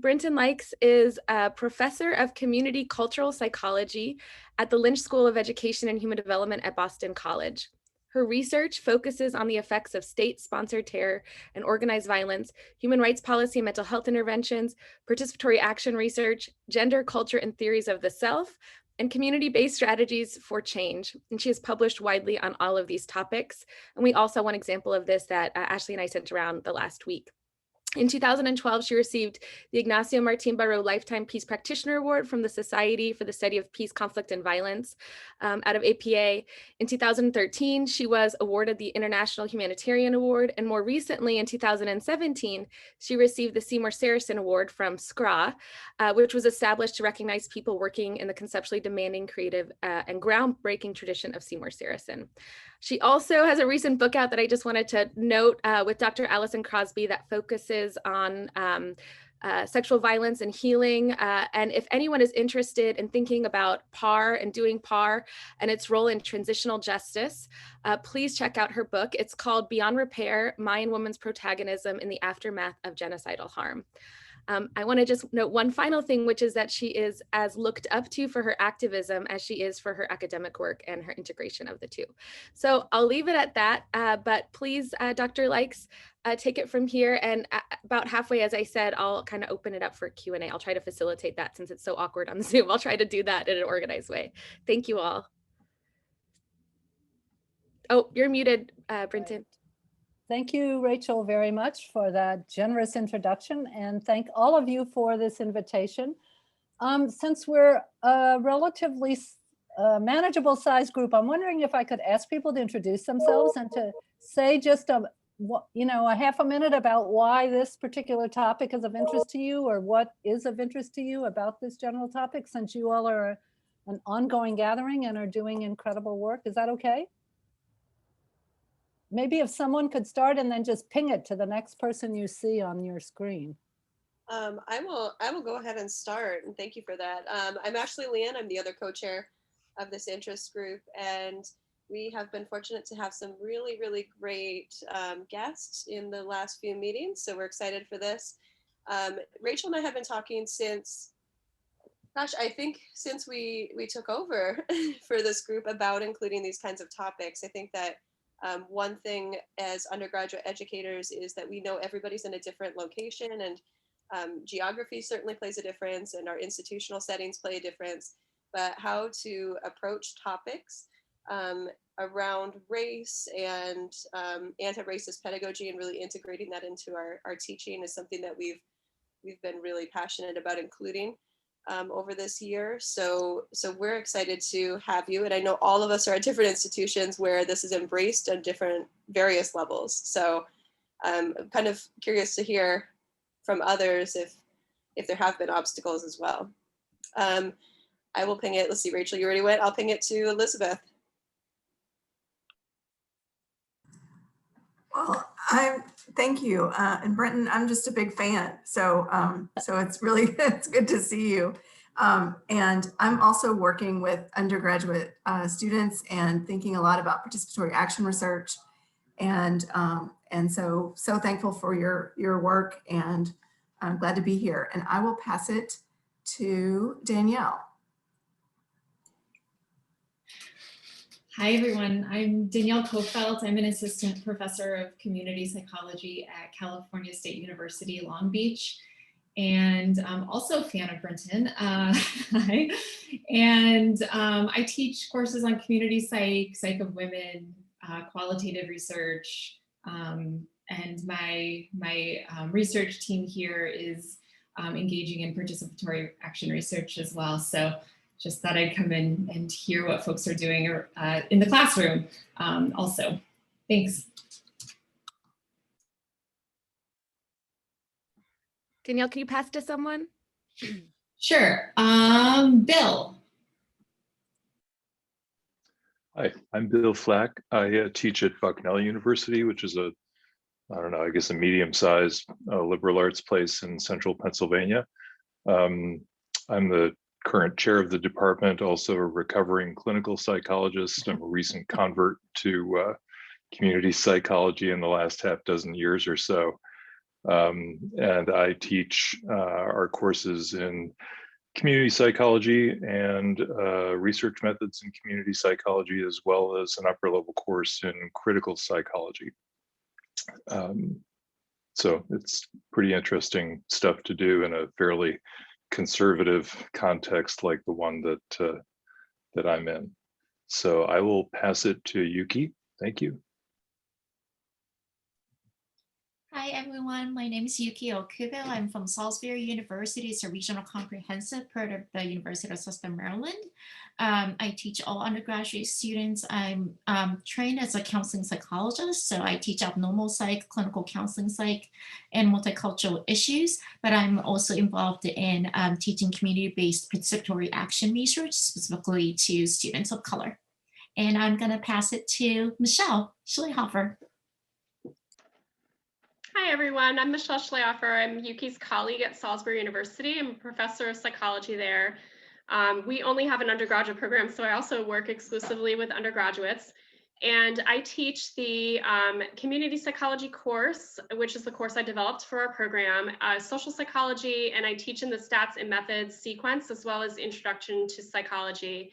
Brinton Lykes is a professor of community cultural psychology at the Lynch School of Education and Human Development at Boston College. Her research focuses on the effects of state-sponsored terror and organized violence, human rights policy and mental health interventions, participatory action research, gender, culture, and theories of the self, and community-based strategies for change. And she has published widely on all of these topics. And we also have one example of this that Ashley and I sent around the last week. In 2012, she received the Ignacio Martín Baró Lifetime Peace Practitioner Award from the Society for the Study of Peace, Conflict, and Violence out of APA. In 2013, she was awarded the International Humanitarian Award, and more recently, in 2017, she received the Seymour Saracen Award from SCRA, which was established to recognize people working in the conceptually demanding, creative, and groundbreaking tradition of Seymour Saracen. She also has a recent book out that I just wanted to note with Dr. Allison Crosby that focuses on sexual violence and healing. And if anyone is interested in thinking about PAR and doing PAR and its role in transitional justice, please check out her book. It's called Beyond Repair, Mayan Women's Protagonism in the Aftermath of Genocidal Harm. I want to just note one final thing, which is that she is as looked up to for her activism as she is for her academic work and her integration of the two. So I'll leave it at that, but please, Dr. Lykes, take it from here. And about halfway, as I said, I'll kind of open it up for Q&A. I'll try to facilitate that since it's so awkward on Zoom. I'll try to do that in an organized way. Thank you all. Oh, you're muted, Brinton. Thank you, Rachel, very much for that generous introduction, and thank all of you for this invitation. Since we're a relatively manageable size group, I'm wondering if I could ask people to introduce themselves and to say just a half a minute about why this particular topic is of interest to you, or what is of interest to you about this general topic, since you all are an ongoing gathering and are doing incredible work. Is that okay? Maybe if someone could start and then just ping it to the next person you see on your screen. I will go ahead and start, and thank you for that. I'm Ashley Leanne. I'm the other co-chair of this interest group, and we have been fortunate to have some really, really great guests in the last few meetings, so we're excited for this. Rachel and I have been talking since, gosh, I think since we took over for this group about including these kinds of topics. I think that one thing as undergraduate educators is that we know everybody's in a different location, and geography certainly plays a difference, and our institutional settings play a difference, but how to approach topics around race and anti-racist pedagogy and really integrating that into our teaching is something that we've been really passionate about including over this year. So we're excited to have you. And I know all of us are at different institutions where this is embraced on different various levels. So I'm kind of curious to hear from others if there have been obstacles as well. I will ping it. Let's see, Rachel, you already went. I'll ping it to Elizabeth. Well, thank you. And Brinton, I'm just a big fan. So it's really, it's good to see you. And I'm also working with undergraduate students and thinking a lot about participatory action research. And so thankful for your work, and I'm glad to be here. And I will pass it to Danielle. Hi, everyone. I'm Danielle Kopfelt. I'm an assistant professor of community psychology at California State University, Long Beach, and I'm also a fan of Brinton. Hi. And I teach courses on community psych of women, qualitative research, and my research team here is engaging in participatory action research as well. So just thought I'd come in and hear what folks are doing in the classroom also. Thanks. Danielle, can you pass to someone? Sure. Bill. Hi, I'm Bill Flack. I teach at Bucknell University, which is a medium-sized liberal arts place in central Pennsylvania. I'm the current chair of the department, also a recovering clinical psychologist. I'm a recent convert to community psychology in the last half dozen years or so. And I teach our courses in community psychology and research methods in community psychology, as well as an upper level course in critical psychology. So it's pretty interesting stuff to do in a fairly conservative context like the one that I'm in. So I will pass it to Yuki. Thank you. Hi everyone, my name is Yuki Okubel. I'm from Salisbury University. It's a regional comprehensive part of the University of Southern Maryland. I teach all undergraduate students. I'm trained as a counseling psychologist, so I teach abnormal psych, clinical counseling psych, and multicultural issues, but I'm also involved in teaching community-based participatory action research, specifically to students of color. And I'm gonna pass it to Michelle Schlayoffer. Hi everyone, I'm Michelle Schlayoffer. I'm Yuki's colleague at Salisbury University. I'm a professor of psychology there. We only have an undergraduate program, so I also work exclusively with undergraduates. And I teach the community psychology course, which is the course I developed for our program, social psychology, and I teach in the stats and methods sequence, as well as introduction to psychology.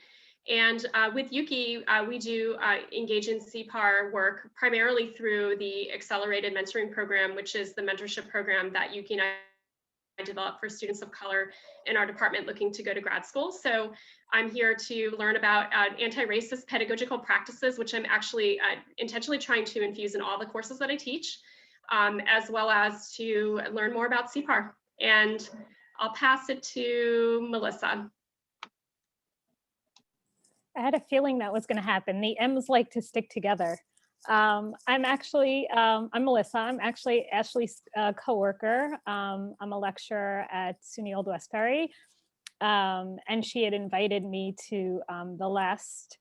And with Yuki, we do engage in CPAR work primarily through the Accelerated Mentoring Program, which is the mentorship program that Yuki and I developed for students of color in our department looking to go to grad school. So I'm here to learn about anti-racist pedagogical practices, which I'm actually intentionally trying to infuse in all the courses that I teach, as well as to learn more about CPAR. And I'll pass it to Melissa. I had a feeling that was going to happen. The M's like to stick together. I'm Melissa. I'm actually Ashley's coworker. I'm a lecturer at SUNY Old Westbury. And she had invited me to the last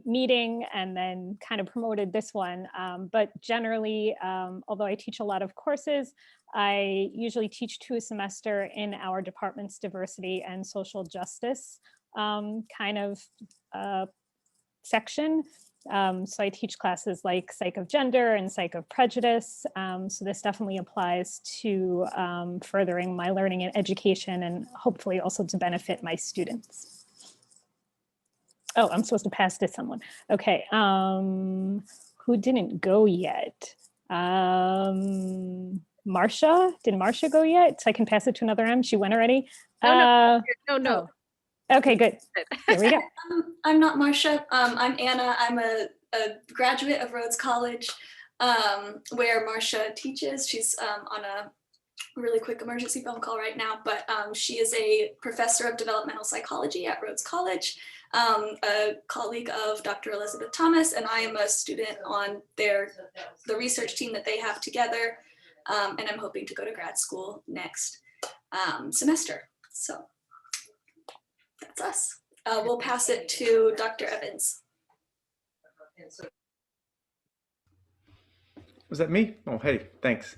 meeting and then kind of promoted this one. But generally, although I teach a lot of courses, I usually teach 2 a semester in our department's diversity and social justice kind of section. So I teach classes like Psych of Gender and Psych of Prejudice. So this definitely applies to furthering my learning and education, and hopefully also to benefit my students. Oh, I'm supposed to pass to someone. Okay, who didn't go yet? Marcia, did Marcia go yet? So I can pass it to another M, she went already? No. Oh. Okay, good. Here we go. I'm not Marcia. I'm Anna. I'm a graduate of Rhodes College, where Marcia teaches. She's on a really quick emergency phone call right now, but she is a professor of developmental psychology at Rhodes College, a colleague of Dr. Elizabeth Thomas, and I am a student on the research team that they have together, and I'm hoping to go to grad school next semester. So that's us. We'll pass it to Dr. Evans. Was that me? Oh, hey, thanks.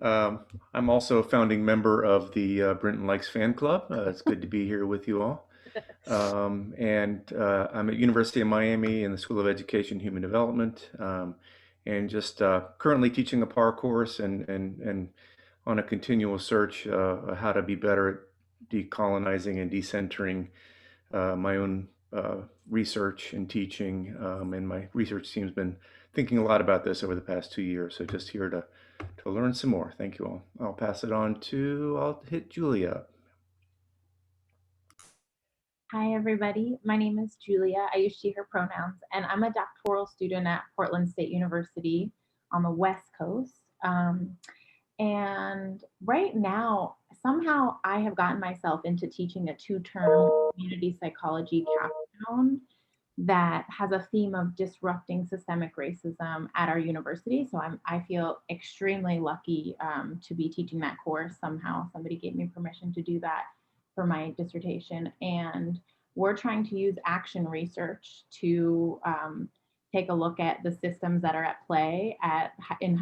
I'm also a founding member of the Brinton Lykes fan club. It's good to be here with you all. And I'm at University of Miami in the School of Education and Human Development, and just currently teaching a PAR course and on a continual search how to be better at decolonizing and decentering my own research and teaching, and my research team's been thinking a lot about this over the past 2 years, so just here to learn some more. Thank you all. I'll hit Julia. Hi everybody, my name is Julia. I use she, her pronouns, and I'm a doctoral student at Portland State University on the West Coast. And right now, somehow I have gotten myself into teaching a 2-term community psychology capstone that has a theme of disrupting systemic racism at our university. So I feel extremely lucky to be teaching that course. Somehow somebody gave me permission to do that for my dissertation. And we're trying to use action research to take a look at the systems that are at play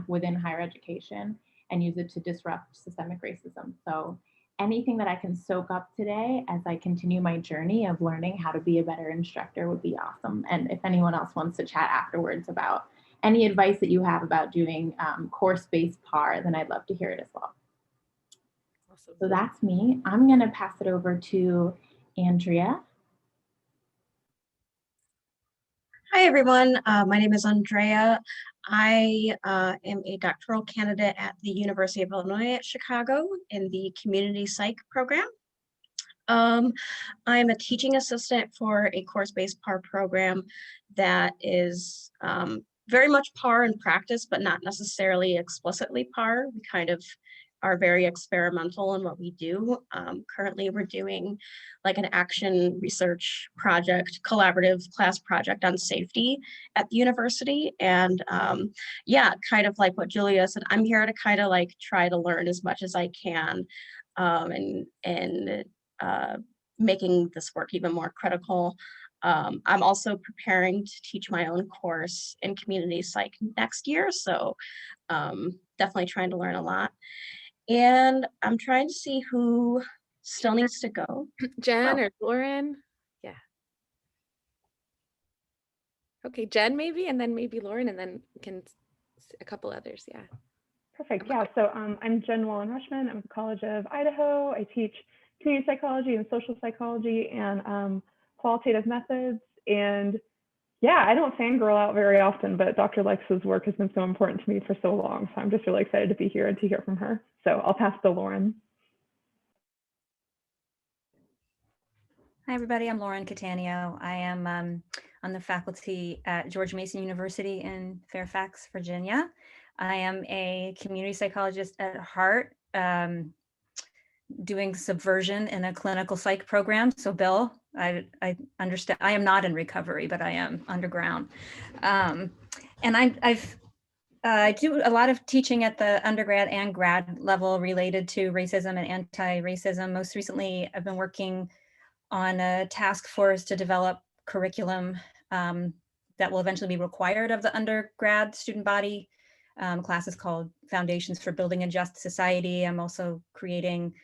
within higher education and use it to disrupt systemic racism. So anything that I can soak up today as I continue my journey of learning how to be a better instructor would be awesome. And if anyone else wants to chat afterwards about any advice that you have about doing course-based PAR, then I'd love to hear it as well. Awesome. So that's me. I'm going to pass it over to Andrea. Hi, everyone. My name is Andrea. I am a doctoral candidate at the University of Illinois at Chicago in the Community Psych program. I'm a teaching assistant for a course-based PAR program that is very much PAR in practice, but not necessarily explicitly PAR. We kind of are very experimental in what we do. Currently, we're doing like an action research project, collaborative class project on safety at the university. And yeah, kind of like what Julia said, I'm here to kind of like try to learn as much as I can and making this work even more critical. I'm also preparing to teach my own course in community psych next year. So definitely trying to learn a lot. And I'm trying to see who still needs to go. Jen or Lauren? Yeah. Okay, Jen maybe, and then maybe Lauren, and then we can a couple others. Yeah. Perfect. Yeah. So I'm Jen Rushman. I'm at the College of Idaho. I teach community psychology and social psychology and qualitative methods. And yeah, I don't fangirl out very often, but Dr. Lykes' work has been so important to me for so long. So I'm just really excited to be here and to hear from her. So I'll pass to Lauren. Hi, everybody. I'm Lauren Cattanio. I am on the faculty at George Mason University in Fairfax, Virginia. I am a community psychologist at heart, doing subversion in a clinical psych program. So Bill, I understand, I am not in recovery, but I am underground. And I do a lot of teaching at the undergrad and grad level related to racism and anti-racism. Most recently, I've been working on a task force to develop curriculum that will eventually be required of the undergrad student body. Classes called Foundations for Building a Just Society. I'm also creating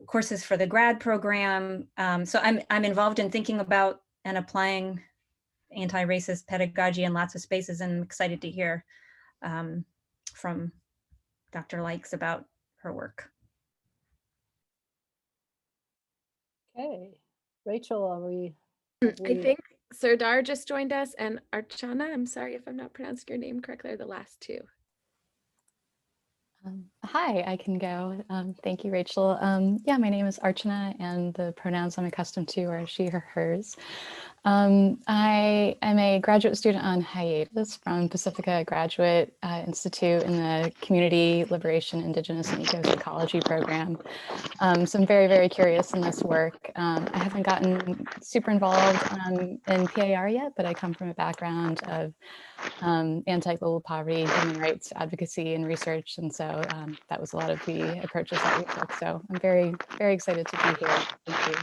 courses for the grad program. So I'm involved in thinking about and applying anti-racist pedagogy in lots of spaces, and I'm excited to hear from Dr. Lykes about her work. Okay, Rachel, are we? I think Serdar just joined us, and Archana, I'm sorry if I'm not pronouncing your name correctly, are the last two. Hi, I can go. Thank you, Rachel. Yeah, my name is Archana, and the pronouns I'm accustomed to are she, her, hers. I am a graduate student on hiatus from Pacifica Graduate Institute in the Community Liberation, Indigenous, and Eco-Psychology program. So I'm very, very curious in this work. I haven't gotten super involved in PAR yet, but I come from a background of anti-global poverty, human rights advocacy, and research. And so that was a lot of the approaches that we took. So I'm very, very excited to be here. Thank you.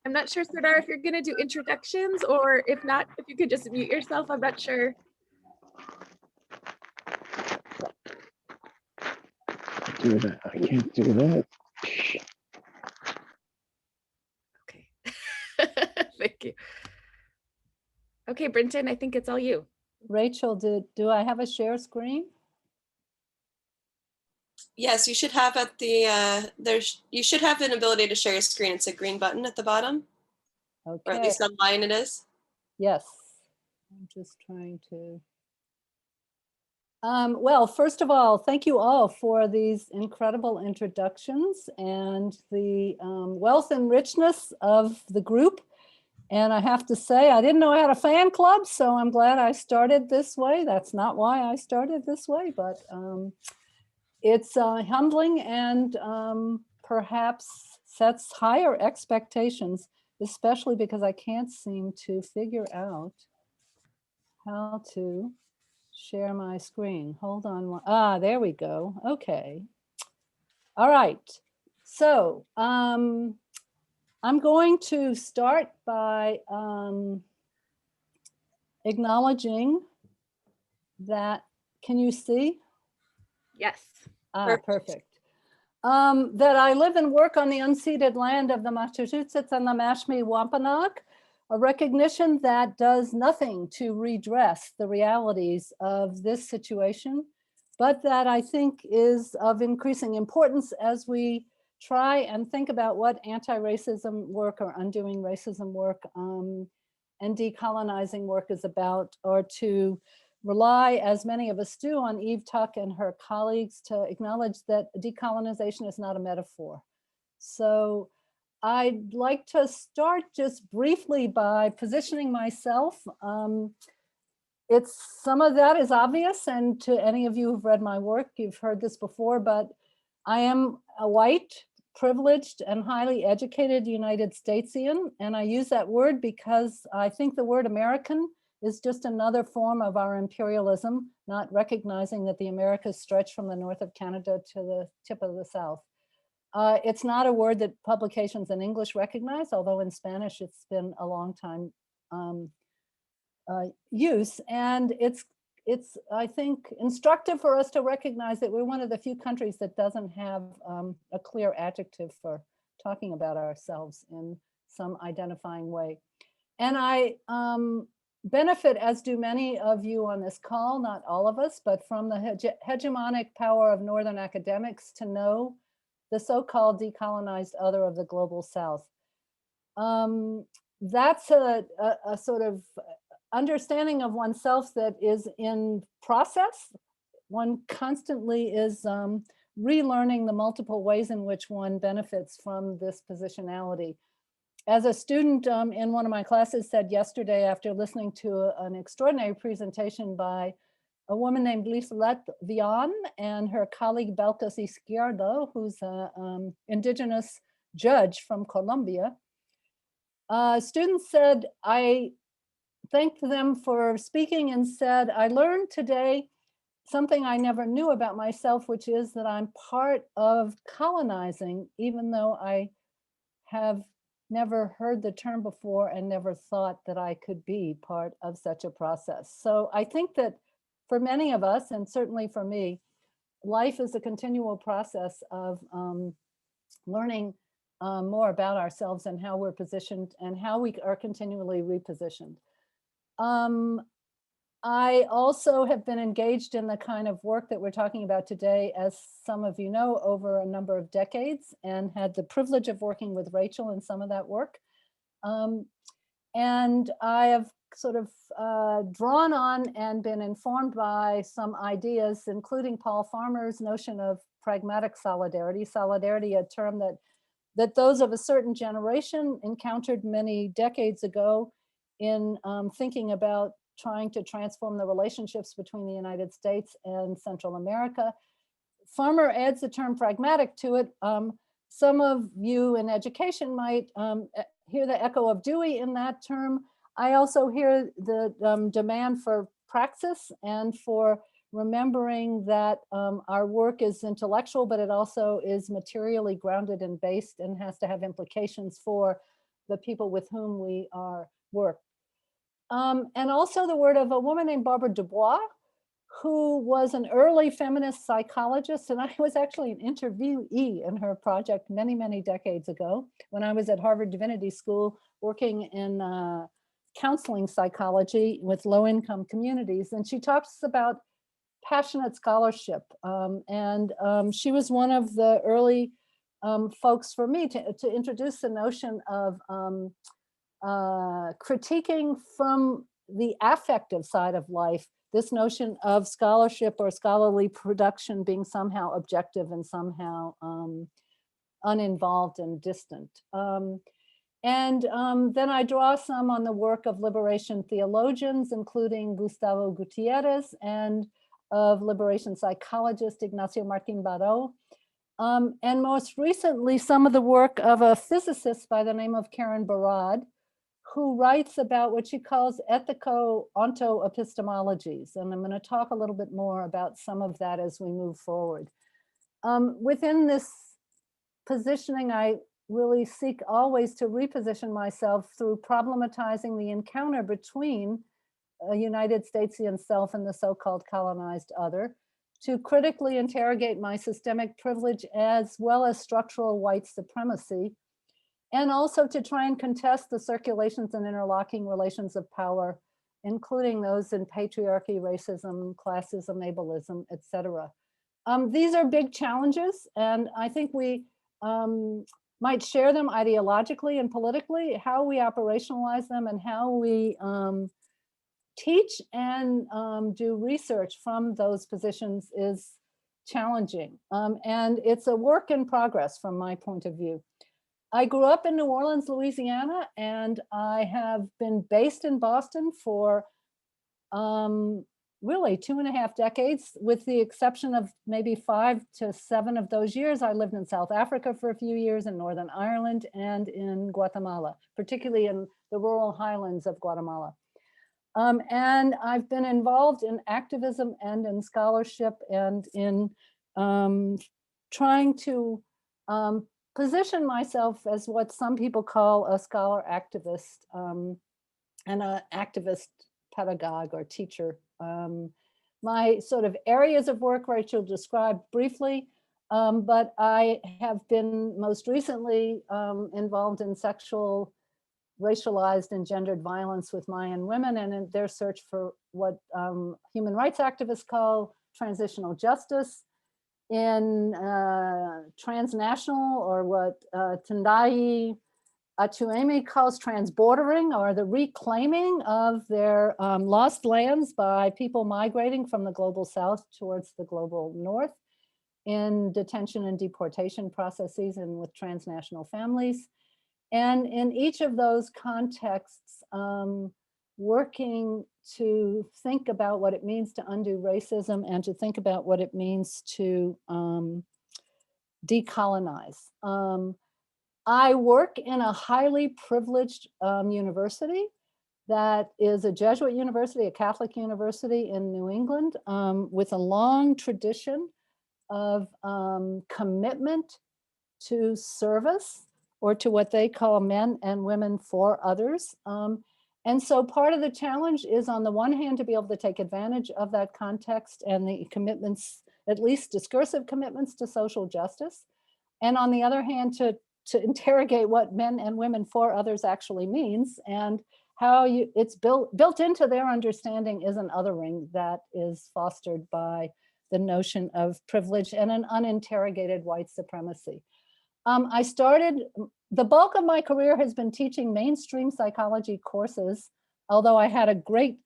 I'm not sure, Serdar, if you're going to do introductions, or if not, if you could just mute yourself. I'm not sure. Do that. I can't do that. Okay. Thank you. Okay, Brinton, I think it's all you. Rachel, do I have a share screen? Yes, you should have at the you should have an ability to share your screen. It's a green button at the bottom. Okay. Or at least online it is. Yes. I'm just trying to. Well, first of all, thank you all for these incredible introductions and the wealth and richness of the group. And I have to say, I didn't know I had a fan club, so I'm glad I started this way. That's not why I started this way, but it's humbling and perhaps sets higher expectations, especially because I can't seem to figure out how to share my screen. Hold on. There we go. Okay. All right. So I'm going to start by acknowledging that, can you see? Yes. Perfect. that I live and work on the unceded land of the Massachusetts and the Mashpee Wampanoag, a recognition that does nothing to redress the realities of this situation, but that I think is of increasing importance as we try and think about what anti-racism work or undoing racism work and decolonizing work is about, or to rely, as many of us do, on Eve Tuck and her colleagues to acknowledge that decolonization is not a metaphor. So I'd like to start just briefly by positioning myself. Some of that is obvious, and to any of you who've read my work, you've heard this before, but I am a white, privileged, and highly educated United Statesian, and I use that word because I think the word American is just another form of our imperialism, not recognizing that the Americas stretch from the north of Canada to the tip of the South. It's not a word that publications in English recognize, although in Spanish it's been a long time use. And it's, I think, instructive for us to recognize that we're one of the few countries that doesn't have a clear adjective for talking about ourselves in some identifying way. And I benefit, as do many of you on this call, not all of us, but from the hegemonic power of Northern academics to know the so-called decolonized other of the global South. That's a sort of understanding of oneself that is in process. One constantly is relearning the multiple ways in which one benefits from this positionality. As a student in one of my classes said yesterday, after listening to an extraordinary presentation by a woman named Liselet Vian and her colleague Belkis Izquierdo, who's an indigenous judge from Colombia, students said, I thanked them for speaking and said, I learned today something I never knew about myself, which is that I'm part of colonizing, even though I have never heard the term before and never thought that I could be part of such a process. So I think that for many of us, and certainly for me, life is a continual process of learning more about ourselves and how we're positioned and how we are continually repositioned. I also have been engaged in the kind of work that we're talking about today, as some of you know, over a number of decades, and had the privilege of working with Rachel in some of that work. And I have sort of drawn on and been informed by some ideas, including Paul Farmer's notion of pragmatic solidarity, a term that those of a certain generation encountered many decades ago in thinking about trying to transform the relationships between the United States and Central America. Farmer adds the term pragmatic to it. Some of you in education might hear the echo of Dewey in that term. I also hear the demand for praxis and for remembering that our work is intellectual, but it also is materially grounded and based and has to have implications for the people with whom we are work. And also the word of a woman named Barbara Dubois, who was an early feminist psychologist, and I was actually an interviewee in her project many, many decades ago when I was at Harvard Divinity School working in counseling psychology with low-income communities. And she talks about passionate scholarship. And she was one of the early folks for me to introduce the notion of critiquing from the affective side of life, this notion of scholarship or scholarly production being somehow objective and somehow uninvolved and distant. Then I draw some on the work of liberation theologians, including Gustavo Gutierrez, and of liberation psychologist Ignacio Martín Baró. And most recently, some of the work of a physicist by the name of Karen Barad, who writes about what she calls ethico-onto-epistemologies. And I'm going to talk a little bit more about some of that as we move forward. Within this positioning, I really seek always to reposition myself through problematizing the encounter between a United Statesian self and the so-called colonized other, to critically interrogate my systemic privilege as well as structural white supremacy, and also to try and contest the circulations and interlocking relations of power, including those in patriarchy, racism, classism, ableism, etc. These are big challenges, and I think we might share them ideologically and politically. How we operationalize them and how we teach and do research from those positions is challenging. And it's a work in progress from my point of view. I grew up in New Orleans, Louisiana, and I have been based in Boston for really 2.5 decades, with the exception of maybe 5 to 7 of those years. I lived in South Africa for a few years, in Northern Ireland, and in Guatemala, particularly in the rural highlands of Guatemala. And I've been involved in activism and in scholarship and in trying to position myself as what some people call a scholar activist and an activist pedagogue or teacher. My sort of areas of work, Rachel described briefly, but I have been most recently involved in sexual, racialized and gendered violence with Mayan women, and in their search for what human rights activists call transitional justice, in transnational, or what Tendai Atuemi calls transbordering, or the reclaiming of their lost lands by people migrating from the global south towards the global north, in detention and deportation processes and with transnational families. And in each of those contexts, working to think about what it means to undo racism and to think about what it means to decolonize. I work in a highly privileged university that is a Jesuit university, a Catholic university in New England, with a long tradition of commitment to service, or to what they call men and women for others. And so part of the challenge is, on the one hand, to be able to take advantage of that context and the commitments, at least discursive commitments to social justice. And on the other hand, to interrogate what men and women for others actually means, and how it's built into their understanding is an othering that is fostered by the notion of privilege and an uninterrogated white supremacy. The bulk of my career has been teaching mainstream psychology courses, although I had a great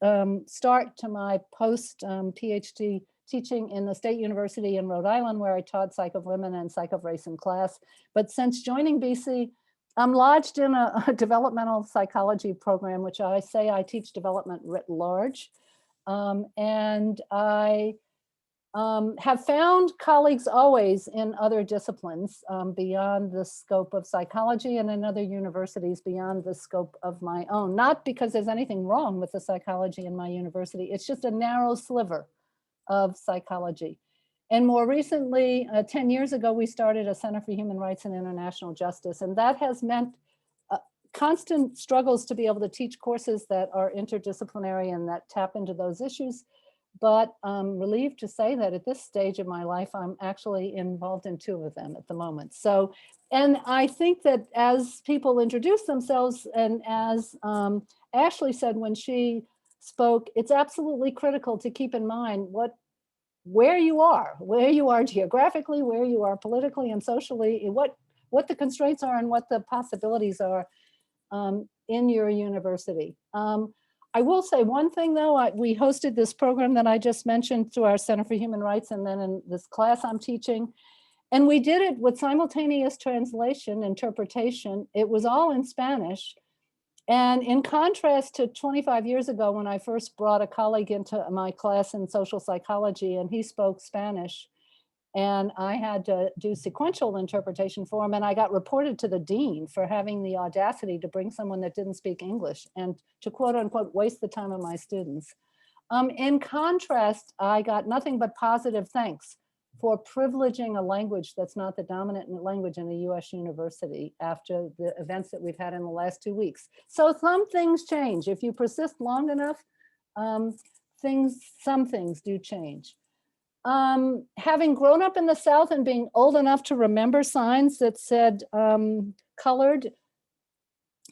start to my post PhD teaching in the State University in Rhode Island, where I taught Psych of Women and Psych of Race in class. But since joining BC, I'm lodged in a developmental psychology program, which I say I teach development writ large. And I have found colleagues always in other disciplines beyond the scope of psychology, and in other universities beyond the scope of my own. Not because there's anything wrong with the psychology in my university, it's just a narrow sliver of psychology. And more recently, 10 years ago, we started a Center for Human Rights and International Justice, and that has meant constant struggles to be able to teach courses that are interdisciplinary and that tap into those issues. But I'm relieved to say that at this stage of my life, I'm actually involved in 2 of them at the moment. So, and I think that as people introduce themselves, and as Ashley said when she spoke, it's absolutely critical to keep in mind where you are geographically, where you are politically and socially, what the constraints are and what the possibilities are in your university. I will say one thing though, we hosted this program that I just mentioned through our Center for Human Rights, and then in this class I'm teaching, and we did it with simultaneous translation, interpretation. It was all in Spanish. And in contrast to 25 years ago, when I first brought a colleague into my class in social psychology, and he spoke Spanish, and I had to do sequential interpretation for him, and I got reported to the dean for having the audacity to bring someone that didn't speak English and to quote unquote waste the time of my students. In contrast, I got nothing but positive thanks for privileging a language that's not the dominant language in a US university after the events that we've had in the last 2 weeks. So some things change. If you persist long enough, some things do change. Having grown up in the South and being old enough to remember signs that said colored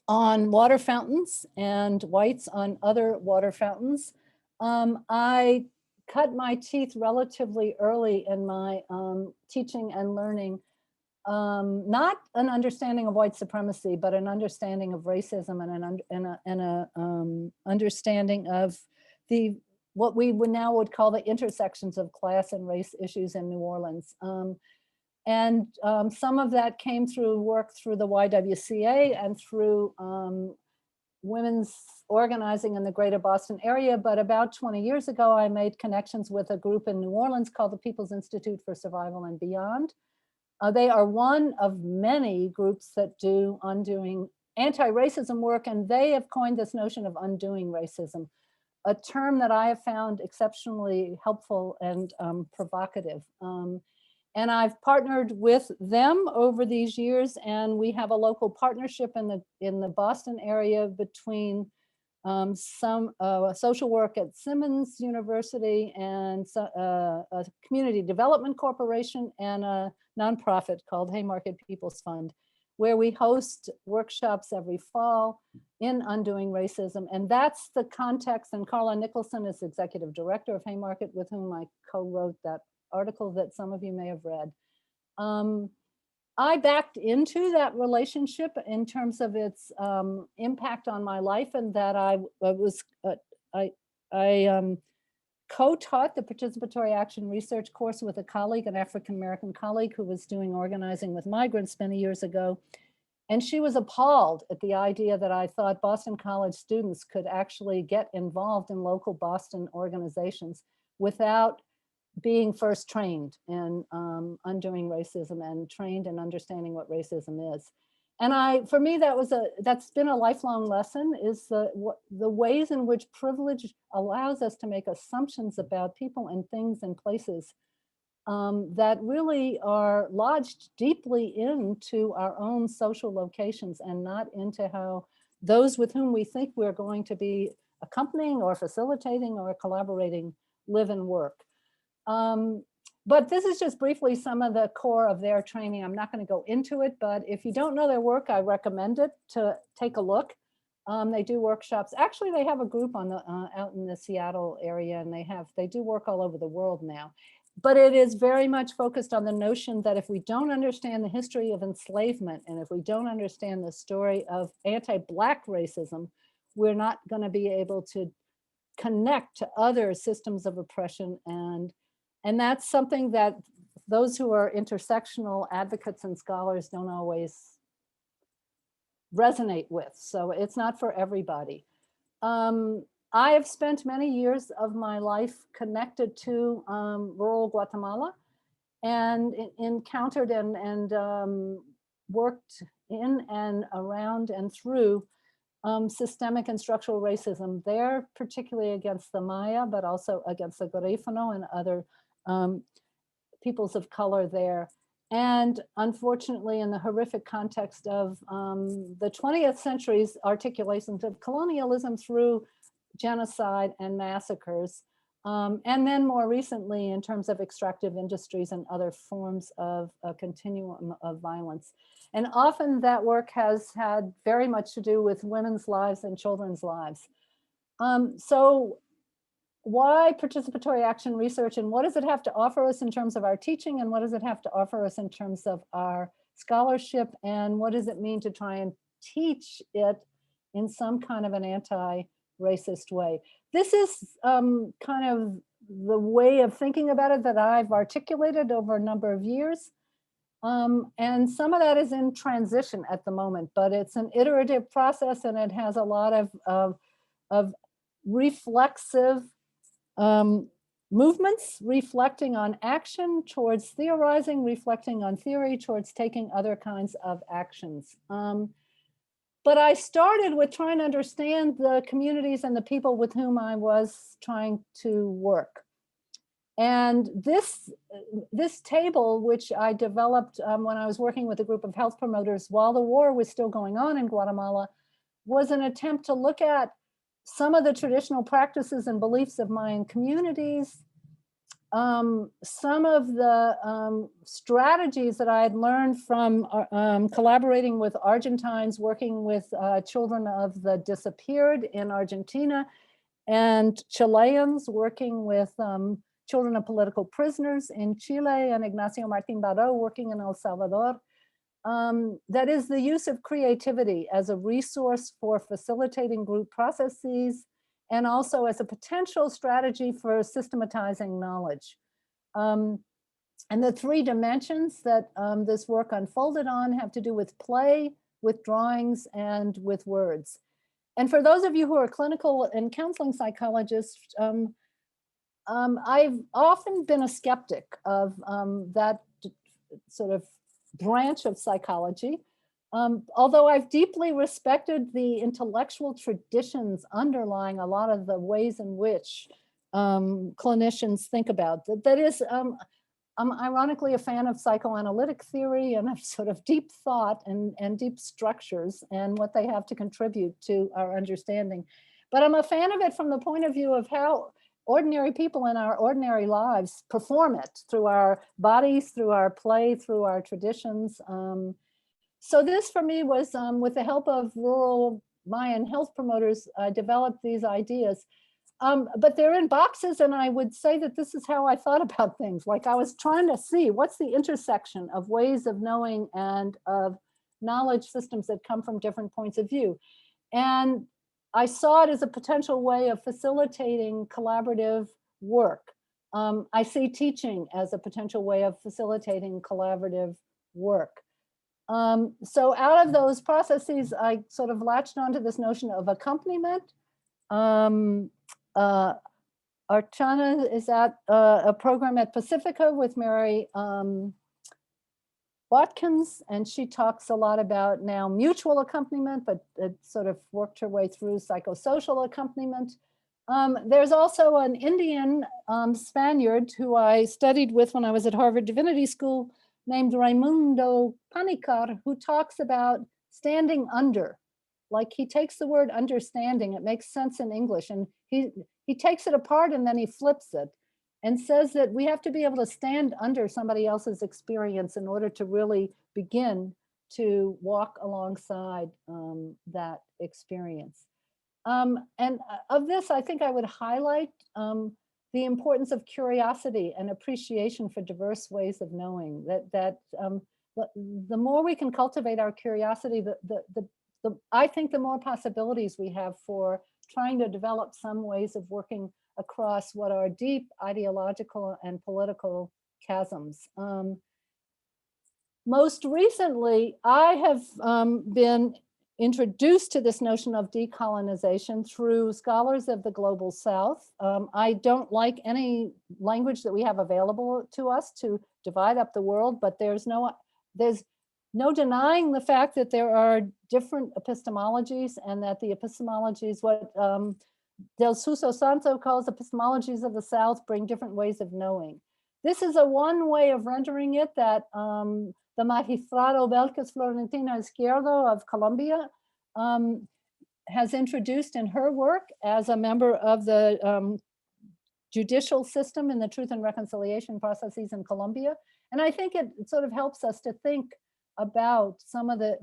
on water fountains and whites on other water fountains, I cut my teeth relatively early in my teaching and learning. Not an understanding of white supremacy, but an understanding of racism and an understanding of what we would now call the intersections of class and race issues in New Orleans. Some of that came through work through the YWCA and through women's organizing in the greater Boston area. But about 20 years ago, I made connections with a group in New Orleans called the People's Institute for Survival and Beyond. They are one of many groups that do undoing anti-racism work, and they have coined this notion of undoing racism, a term that I have found exceptionally helpful and provocative. And I've partnered with them over these years, and we have a local partnership in the Boston area between some social work at Simmons University and a community development corporation and a nonprofit called Haymarket People's Fund, where we host workshops every fall in undoing racism. And that's the context. And Carla Nicholson is executive director of Haymarket, with whom I co-wrote that article that some of you may have read. I backed into that relationship in terms of its impact on my life, and that I co-taught the participatory action research course with a colleague, an African-American colleague who was doing organizing with migrants many years ago. And she was appalled at the idea that I thought Boston College students could actually get involved in local Boston organizations without being first trained in undoing racism and trained in understanding what racism is. And for me, that's been a lifelong lesson, is the ways in which privilege allows us to make assumptions about people and things and places that really are lodged deeply into our own social locations and not into how those with whom we think we're going to be accompanying or facilitating or collaborating live and work. But this is just briefly some of the core of their training. I'm not going to go into it, but if you don't know their work, I recommend it to take a look. They do workshops. Actually, they have a group on the out in the Seattle area, and they do work all over the world now. But it is very much focused on the notion that if we don't understand the history of enslavement, and if we don't understand the story of anti-Black racism, we're not going to be able to connect to other systems of oppression. And that's something that those who are intersectional advocates and scholars don't always resonate with. So it's not for everybody. I have spent many years of my life connected to rural Guatemala and encountered and worked in and around and through systemic and structural racism there, particularly against the Maya, but also against the Garifano and other peoples of color there. And unfortunately, in the horrific context of the 20th century's articulations of colonialism through genocide and massacres, and then more recently in terms of extractive industries and other forms of a continuum of violence. And often that work has had very much to do with women's lives and children's lives. So why participatory action research, and what does it have to offer us in terms of our teaching, and what does it have to offer us in terms of our scholarship, and what does it mean to try and teach it in some kind of an anti-racist way? This is kind of the way of thinking about it that I've articulated over a number of years. And some of that is in transition at the moment, but it's an iterative process, and it has a lot of reflexive movements, reflecting on action towards theorizing, reflecting on theory towards taking other kinds of actions. But I started with trying to understand the communities and the people with whom I was trying to work. And this table, which I developed when I was working with a group of health promoters while the war was still going on in Guatemala, was an attempt to look at some of the traditional practices and beliefs of Mayan communities, some of the strategies that I had learned from collaborating with Argentines, working with children of the disappeared in Argentina, and Chileans working with children of political prisoners in Chile, and Ignacio Martín Baró working in El Salvador. That is the use of creativity as a resource for facilitating group processes, and also as a potential strategy for systematizing knowledge. And the three dimensions that this work unfolded on have to do with play, with drawings, and with words. And for those of you who are clinical and counseling psychologists, I've often been a skeptic of that sort of branch of psychology. Although I've deeply respected the intellectual traditions underlying a lot of the ways in which clinicians think about that. That is, I'm ironically a fan of psychoanalytic theory and of sort of deep thought and deep structures and what they have to contribute to our understanding. But I'm a fan of it from the point of view of how ordinary people in our ordinary lives perform it through our bodies, through our play, through our traditions. So this for me was, with the help of rural Mayan health promoters, I developed these ideas. But they're in boxes, and I would say that this is how I thought about things. Like I was trying to see what's the intersection of ways of knowing and of knowledge systems that come from different points of view. And I saw it as a potential way of facilitating collaborative work. I see teaching as a potential way of facilitating collaborative work. So out of those processes, I sort of latched onto this notion of accompaniment. Archana is at a program at Pacifica with Mary Watkins, and she talks a lot about now mutual accompaniment, but it sort of worked her way through psychosocial accompaniment. There's also an Indian Spaniard who I studied with when I was at Harvard Divinity School named Raimundo Panikkar, who talks about standing under. Like he takes the word understanding, it makes sense in English, and he takes it apart and then he flips it and says that we have to be able to stand under somebody else's experience in order to really begin to walk alongside that experience. And of this, I think I would highlight the importance of curiosity and appreciation for diverse ways of knowing. The more we can cultivate our curiosity, I think the more possibilities we have for trying to develop some ways of working across what are deep ideological and political chasms. Most recently, I have been introduced to this notion of decolonization through scholars of the Global South. I don't like any language that we have available to us to divide up the world, but there's no denying the fact that there are different epistemologies, and that the epistemologies, what Del Suso Santo calls epistemologies of the South, bring different ways of knowing. This is a one way of rendering it that the Magistrado Belkis Florentina Izquierdo of Colombia has introduced in her work as a member of the judicial system in the truth and reconciliation processes in Colombia. And I think it sort of helps us to think about some of the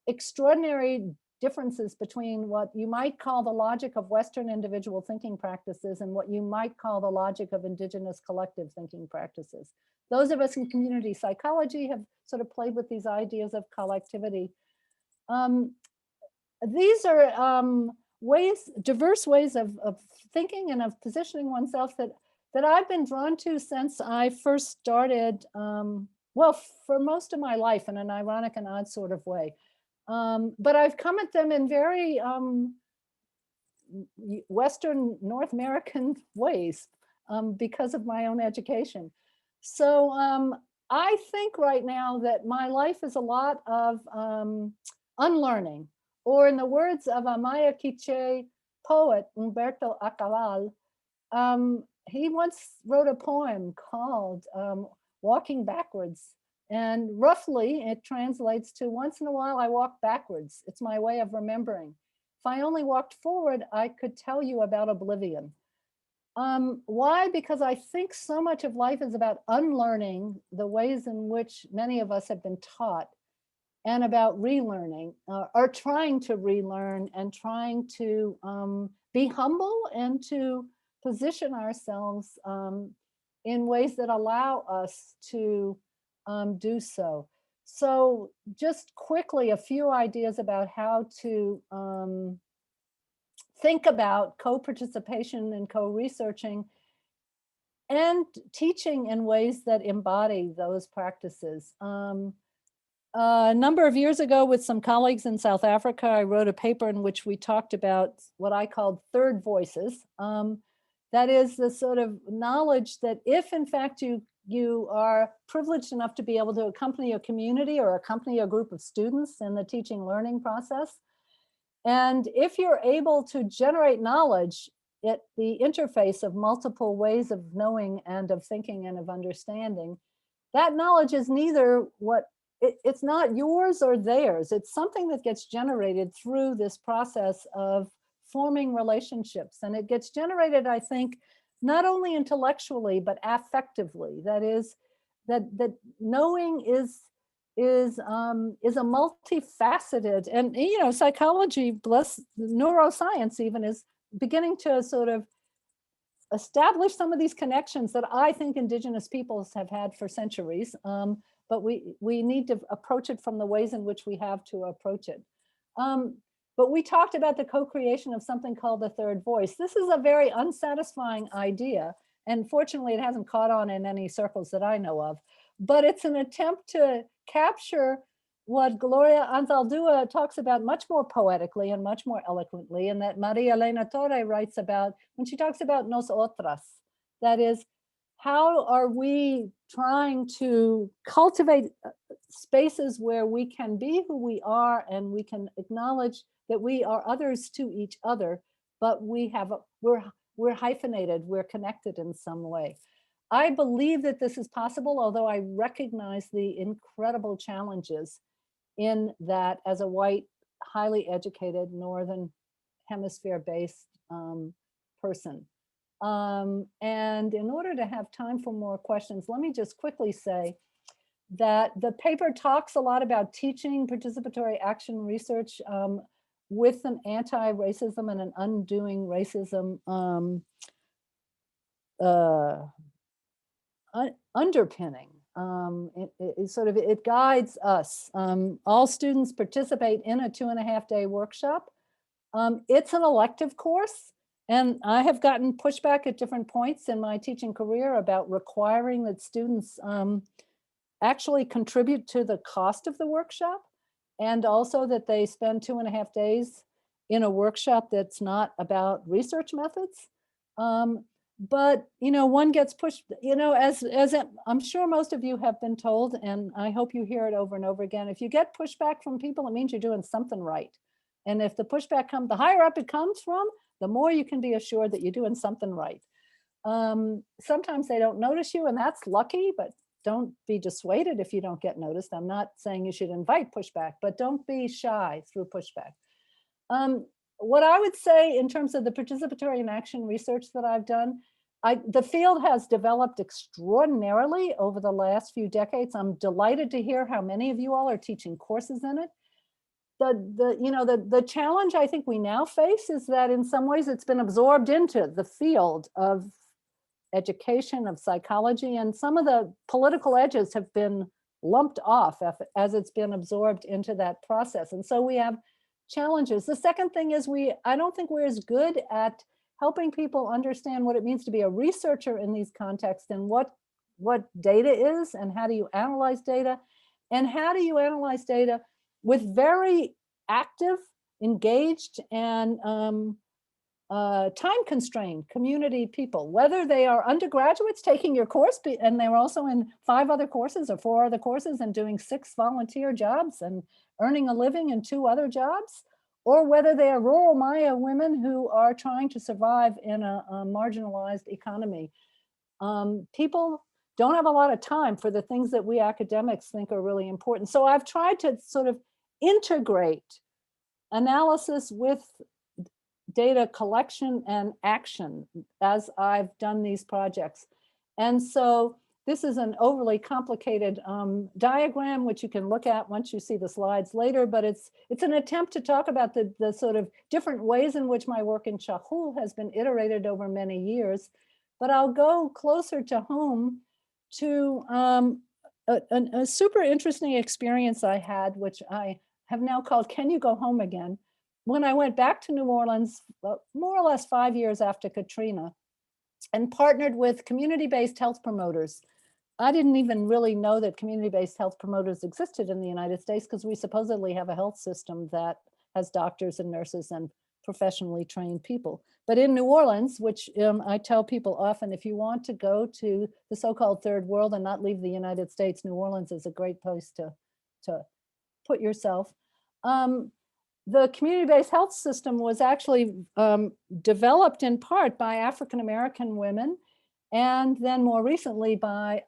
extraordinary differences between what you might call the logic of Western individual thinking practices and what you might call the logic of indigenous collective thinking practices. Those of us in community psychology have sort of played with these ideas of collectivity. These are diverse ways of thinking and of positioning oneself that I've been drawn to since I first started, well, for most of my life in an ironic and odd sort of way. But I've come at them in very Western North American ways because of my own education. So I think right now that my life is a lot of unlearning, or in the words of a Maya Quiche poet, Humberto Acabal, he once wrote a poem called Walking Backwards. And roughly it translates to, once in a while I walk backwards. It's my way of remembering. If I only walked forward, I could tell you about oblivion. Why? Because I think so much of life is about unlearning the ways in which many of us have been taught, and about relearning, or trying to relearn, and trying to be humble and to position ourselves in ways that allow us to do so. So just quickly, a few ideas about how to think about co-participation and co-researching and teaching in ways that embody those practices. A number of years ago, with some colleagues in South Africa, I wrote a paper in which we talked about what I called third voices. That is the sort of knowledge that if in fact you are privileged enough to be able to accompany a community or accompany a group of students in the teaching learning process, and if you're able to generate knowledge at the interface of multiple ways of knowing and of thinking and of understanding, that knowledge is neither it's not yours or theirs. It's something that gets generated through this process of forming relationships. And it gets generated, I think, not only intellectually, but affectively. That is, that knowing is a multifaceted, and psychology, bless neuroscience even, is beginning to sort of establish some of these connections that I think indigenous peoples have had for centuries. But we need to approach it from the ways in which we have to approach it. But we talked about the co-creation of something called the third voice. This is a very unsatisfying idea, and fortunately it hasn't caught on in any circles that I know of, but it's an attempt to capture what Gloria Anzaldúa talks about much more poetically and much more eloquently, and that Maria Elena Torre writes about when she talks about nos otras. That is, how are we trying to cultivate spaces where we can be who we are and we can acknowledge that we are others to each other, but we're hyphenated, we're connected in some way. I believe that this is possible, although I recognize the incredible challenges in that as a white, highly educated, Northern Hemisphere based person. And in order to have time for more questions, let me just quickly say that the paper talks a lot about teaching participatory action research with an anti-racism and an undoing racism underpinning. It guides us. All students participate in a 2.5-day workshop. It's an elective course, and I have gotten pushback at different points in my teaching career about requiring that students actually contribute to the cost of the workshop, and also that they spend 2.5 days in a workshop that's not about research methods. But one gets pushed, as I'm sure most of you have been told, and I hope you hear it over and over again, if you get pushback from people, it means you're doing something right. And if the pushback comes, the higher up it comes from, the more you can be assured that you're doing something right. Sometimes they don't notice you, and that's lucky, but don't be dissuaded if you don't get noticed. I'm not saying you should invite pushback, but don't be shy through pushback. What I would say in terms of the participatory and action research that I've done, the field has developed extraordinarily over the last few decades. I'm delighted to hear how many of you all are teaching courses in it. The challenge I think we now face is that in some ways it's been absorbed into the field of education, of psychology, and some of the political edges have been lumped off as it's been absorbed into that process. And so we have challenges. The second thing is I don't think we're as good at helping people understand what it means to be a researcher in these contexts, and what data is, and how do you analyze data, and how do you analyze data with very active, engaged, and time constrained community people, whether they are undergraduates taking your course and they're also in 5 other courses or 4 other courses and doing 6 volunteer jobs and earning a living in 2 other jobs, or whether they are rural Maya women who are trying to survive in a marginalized economy. People don't have a lot of time for the things that we academics think are really important. So I've tried to sort of integrate analysis with data collection and action as I've done these projects. And so this is an overly complicated diagram, which you can look at once you see the slides later, but it's an attempt to talk about the sort of different ways in which my work in Chahul has been iterated over many years. But I'll go closer to home to a super interesting experience I had, which I have now called Can You Go Home Again? When I went back to New Orleans, more or less 5 years after Katrina, and partnered with community-based health promoters. I didn't even really know that community-based health promoters existed in the United States because we supposedly have a health system that has doctors and nurses and professionally trained people. But in New Orleans, which I tell people often, if you want to go to the so-called third world and not leave the United States, New Orleans is a great place to put yourself. The community-based health system was actually developed in part by African-American women, and then more recently by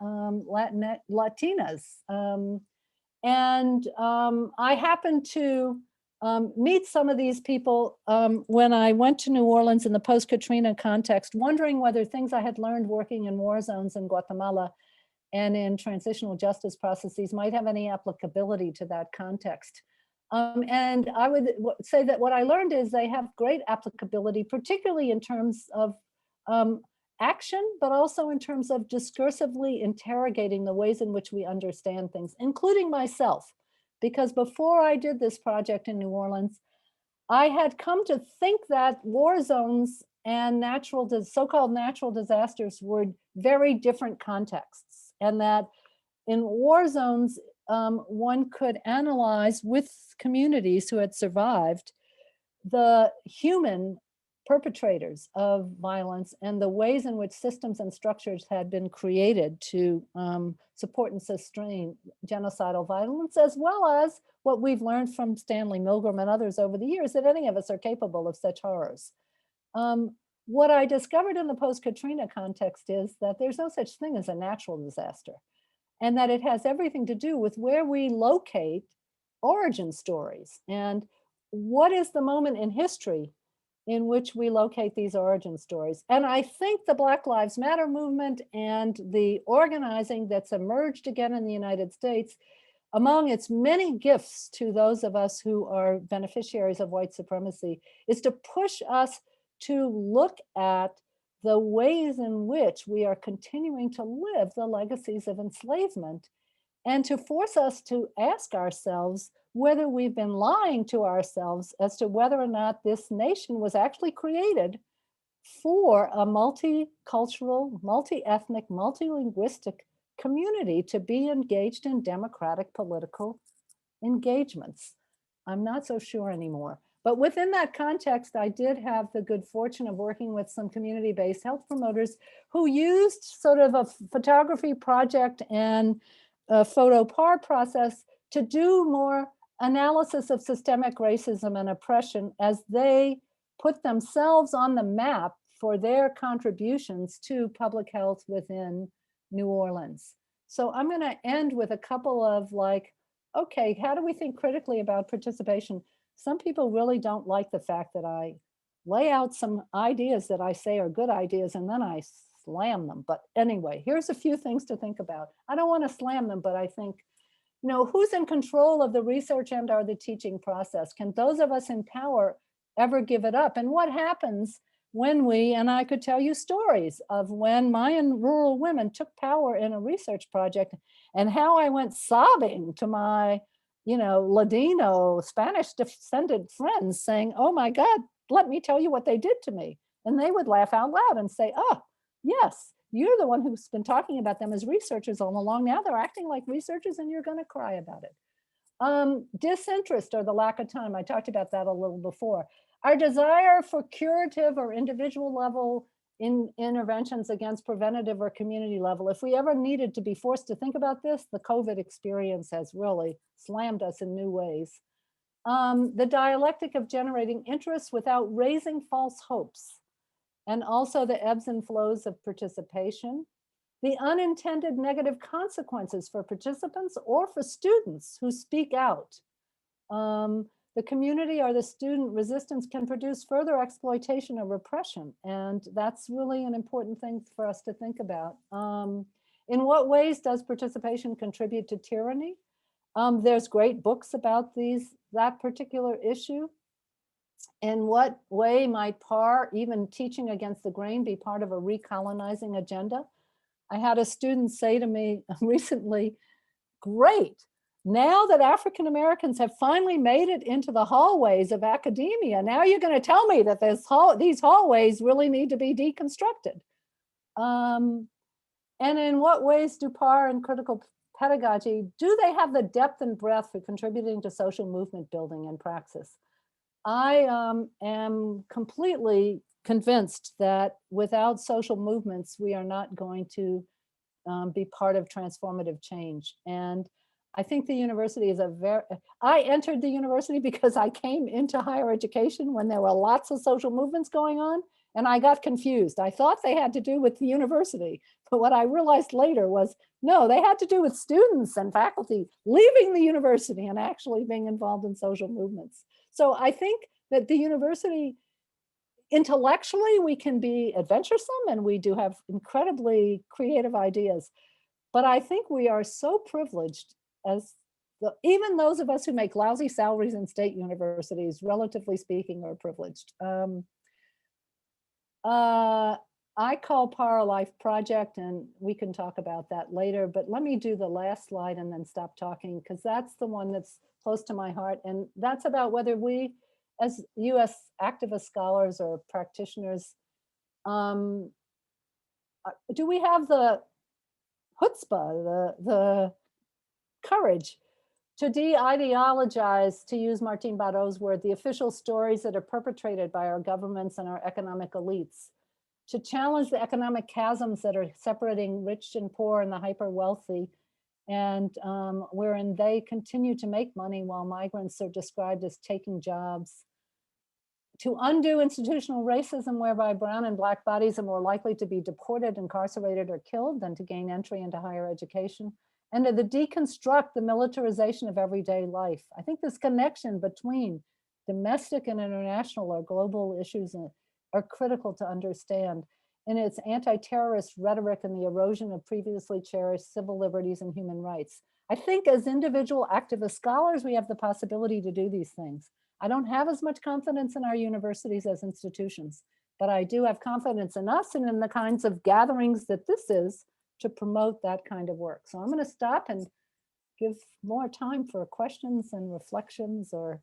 Latinas. I happened to meet some of these people when I went to New Orleans in the post-Katrina context, wondering whether things I had learned working in war zones in Guatemala and in transitional justice processes might have any applicability to that context. And I would say that what I learned is they have great applicability, particularly in terms of action, but also in terms of discursively interrogating the ways in which we understand things, including myself. Because before I did this project in New Orleans, I had come to think that war zones and so-called natural disasters were very different contexts, and that in war zones, one could analyze with communities who had survived the human perpetrators of violence and the ways in which systems and structures had been created to support and sustain genocidal violence, as well as what we've learned from Stanley Milgram and others over the years, that any of us are capable of such horrors. What I discovered in the post-Katrina context is that there's no such thing as a natural disaster, and that it has everything to do with where we locate origin stories and what is the moment in history in which we locate these origin stories. And I think the Black Lives Matter movement and the organizing that's emerged again in the United States, among its many gifts to those of us who are beneficiaries of white supremacy, is to push us to look at the ways in which we are continuing to live the legacies of enslavement, and to force us to ask ourselves whether we've been lying to ourselves as to whether or not this nation was actually created for a multicultural, multi-ethnic, multilinguistic community to be engaged in democratic political engagements. I'm not so sure anymore. But within that context, I did have the good fortune of working with some community-based health promoters who used sort of a photography project and a photo par process to do more analysis of systemic racism and oppression as they put themselves on the map for their contributions to public health within New Orleans. So I'm going to end with a couple of okay, how do we think critically about participation? Some people really don't like the fact that I lay out some ideas that I say are good ideas and then I slam them. But anyway, here's a few things to think about. I don't want to slam them, but I think, who's in control of the research and or the teaching process? Can those of us in power ever give it up? And what happens when and I could tell you stories of when Mayan rural women took power in a research project and how I went sobbing to my, Ladino, Spanish descended friends saying, oh my God, let me tell you what they did to me. And they would laugh out loud and say, oh, yes, you're the one who's been talking about them as researchers all along. Now they're acting like researchers and you're going to cry about it. Disinterest or the lack of time. I talked about that a little before. Our desire for curative or individual level interventions against preventative or community level. If we ever needed to be forced to think about this, the COVID experience has really slammed us in new ways. The dialectic of generating interest without raising false hopes, and also the ebbs and flows of participation. The unintended negative consequences for participants or for students who speak out. the community or the student resistance can produce further exploitation or repression. And that's really an important thing for us to think about. In what ways does participation contribute to tyranny? There's great books about that particular issue. In what way might PAR, even teaching against the grain, be part of a recolonizing agenda? I had a student say to me recently, great, now that African Americans have finally made it into the hallways of academia, now you're going to tell me that these hallways really need to be deconstructed. And in what ways do PAR and critical pedagogy, do they have the depth and breadth for contributing to social movement building and praxis? I am completely convinced that without social movements, we are not going to be part of transformative change. And I think the university is I entered the university because I came into higher education when there were lots of social movements going on, and I got confused. I thought they had to do with the university, but what I realized later was, no, they had to do with students and faculty leaving the university and actually being involved in social movements. So I think that the university, intellectually, we can be adventuresome and we do have incredibly creative ideas. But I think we are so privileged even those of us who make lousy salaries in state universities, relatively speaking, are privileged. I call PAR a life project, and we can talk about that later, but let me do the last slide and then stop talking, because that's the one that's close to my heart. And that's about whether we, as US activist scholars or practitioners, do we have the chutzpah, the courage to de-ideologize, to use Martine Barreau's word, the official stories that are perpetrated by our governments and our economic elites, to challenge the economic chasms that are separating rich and poor and the hyper wealthy, and wherein they continue to make money while migrants are described as taking jobs, to undo institutional racism whereby brown and black bodies are more likely to be deported, incarcerated, or killed than to gain entry into higher education, and to deconstruct the militarization of everyday life. I think this connection between domestic and international or global issues are critical to understand. And its anti-terrorist rhetoric and the erosion of previously cherished civil liberties and human rights. I think as individual activist scholars, we have the possibility to do these things. I don't have as much confidence in our universities as institutions, but I do have confidence in us and in the kinds of gatherings that this is to promote that kind of work. So I'm going to stop and give more time for questions and reflections or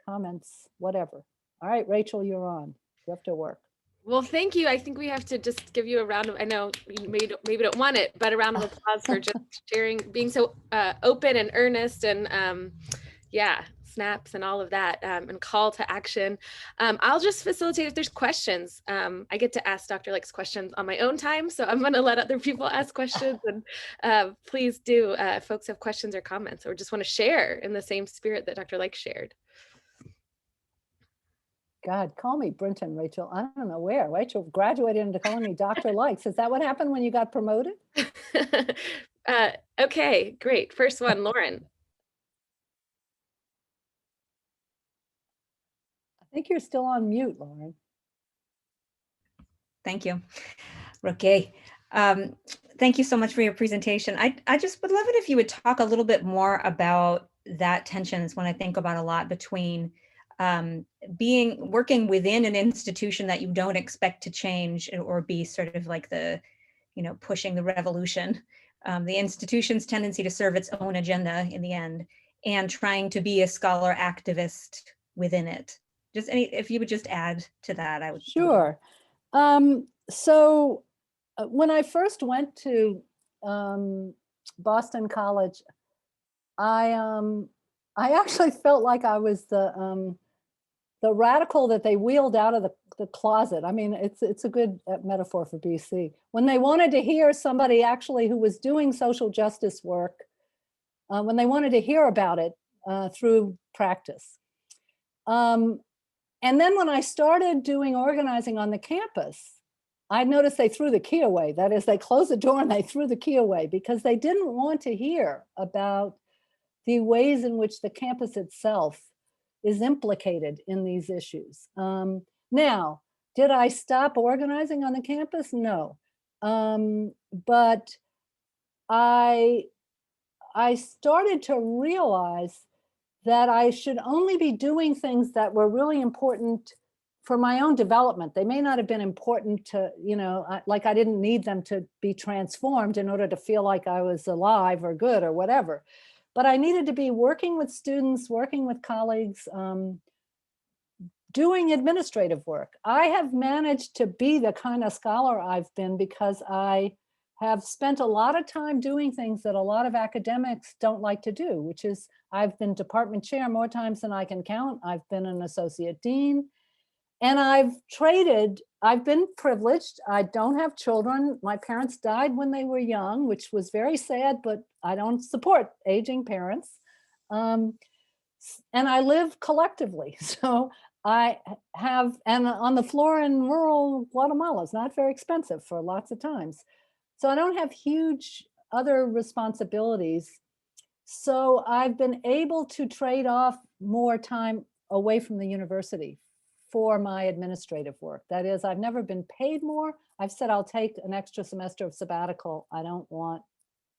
comments, whatever. All right, Rachel, you're on. You have to work. Well, thank you. I think we have to just give you a round of, I know you maybe don't want it, but a round of applause for just sharing, being so open and earnest and yeah, snaps and all of that, and call to action. I'll just facilitate if there's questions. I get to ask Dr. Lykes questions on my own time, so I'm gonna let other people ask questions, and please do, if folks have questions or comments or just wanna share in the same spirit that Dr. Lykes shared. God, call me Brinton, Rachel. I don't know where. Rachel graduated into calling me Dr. Lykes. Is that what happened when you got promoted? Okay, great. First one, Lauren. I think you're still on mute, Lauren. Thank you. Okay. Thank you so much for your presentation. I just would love it if you would talk a little bit more about that tension. Is when I think about a lot between working within an institution that you don't expect to change or be sort of like the, pushing the revolution, the institution's tendency to serve its own agenda in the end, and trying to be a scholar activist within it. Just if you would just add to that, I would. Sure. So when I first went to Boston College, I actually felt like I was the radical that they wheeled out of the closet. I mean, it's a good metaphor for BC. When they wanted to hear somebody actually who was doing social justice work, when they wanted to hear about it through practice. And then when I started doing organizing on the campus, I noticed they threw the key away. That is, they closed the door and they threw the key away because they didn't want to hear about the ways in which the campus itself is implicated in these issues. Now, did I stop organizing on the campus? No. But I started to realize that I should only be doing things that were really important for my own development. They may not have been important to, like I didn't need them to be transformed in order to feel like I was alive or good or whatever. But I needed to be working with students, working with colleagues, doing administrative work. I have managed to be the kind of scholar I've been because I have spent a lot of time doing things that a lot of academics don't like to do, which is I've been department chair more times than I can count. I've been an associate dean, and I've been privileged. I don't have children. My parents died when they were young, which was very sad, but I don't support aging parents. And I live collectively. So I have, and on the floor in rural Guatemala is not very expensive for lots of times. So I don't have huge other responsibilities. So I've been able to trade off more time away from the university for my administrative work. That is, I've never been paid more. I've said I'll take an extra semester of sabbatical. I don't want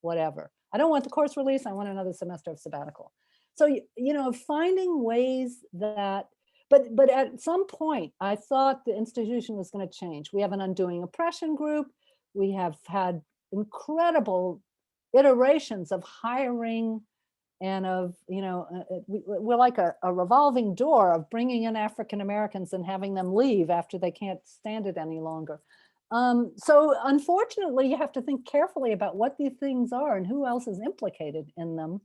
whatever. I don't want the course release. I want another semester of sabbatical. So, finding ways that, but at some point, I thought the institution was going to change. We have an Undoing Oppression group. We have had incredible iterations of hiring and of, we're like a revolving door of bringing in African Americans and having them leave after they can't stand it any longer. So unfortunately, you have to think carefully about what these things are and who else is implicated in them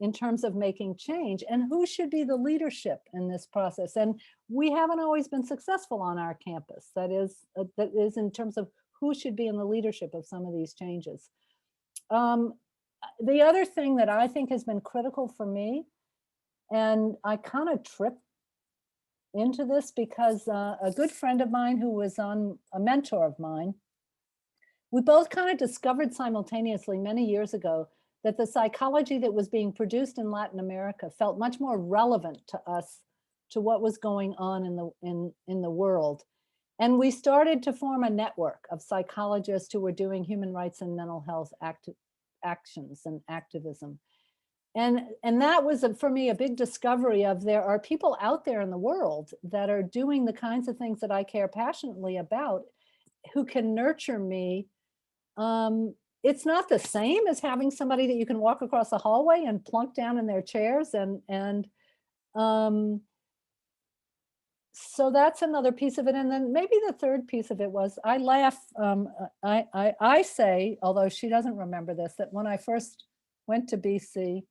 in terms of making change and who should be the leadership in this process. And we haven't always been successful on our campus. That is in terms of who should be in the leadership of some of these changes. The other thing that I think has been critical for me, and I kind of tripped into this because a good friend of mine who was a mentor of mine, we both kind of discovered simultaneously many years ago that the psychology that was being produced in Latin America felt much more relevant to us, to what was going on in the world. And we started to form a network of psychologists who were doing human rights and mental health actions and activism. And that was, for me, a big discovery of there are people out there in the world that are doing the kinds of things that I care passionately about, who can nurture me. It's not the same as having somebody that you can walk across the hallway and plunk down in their chairs. So that's another piece of it. And then maybe the third piece of it was, I laugh, I say, although she doesn't remember this, that when I first went to BC,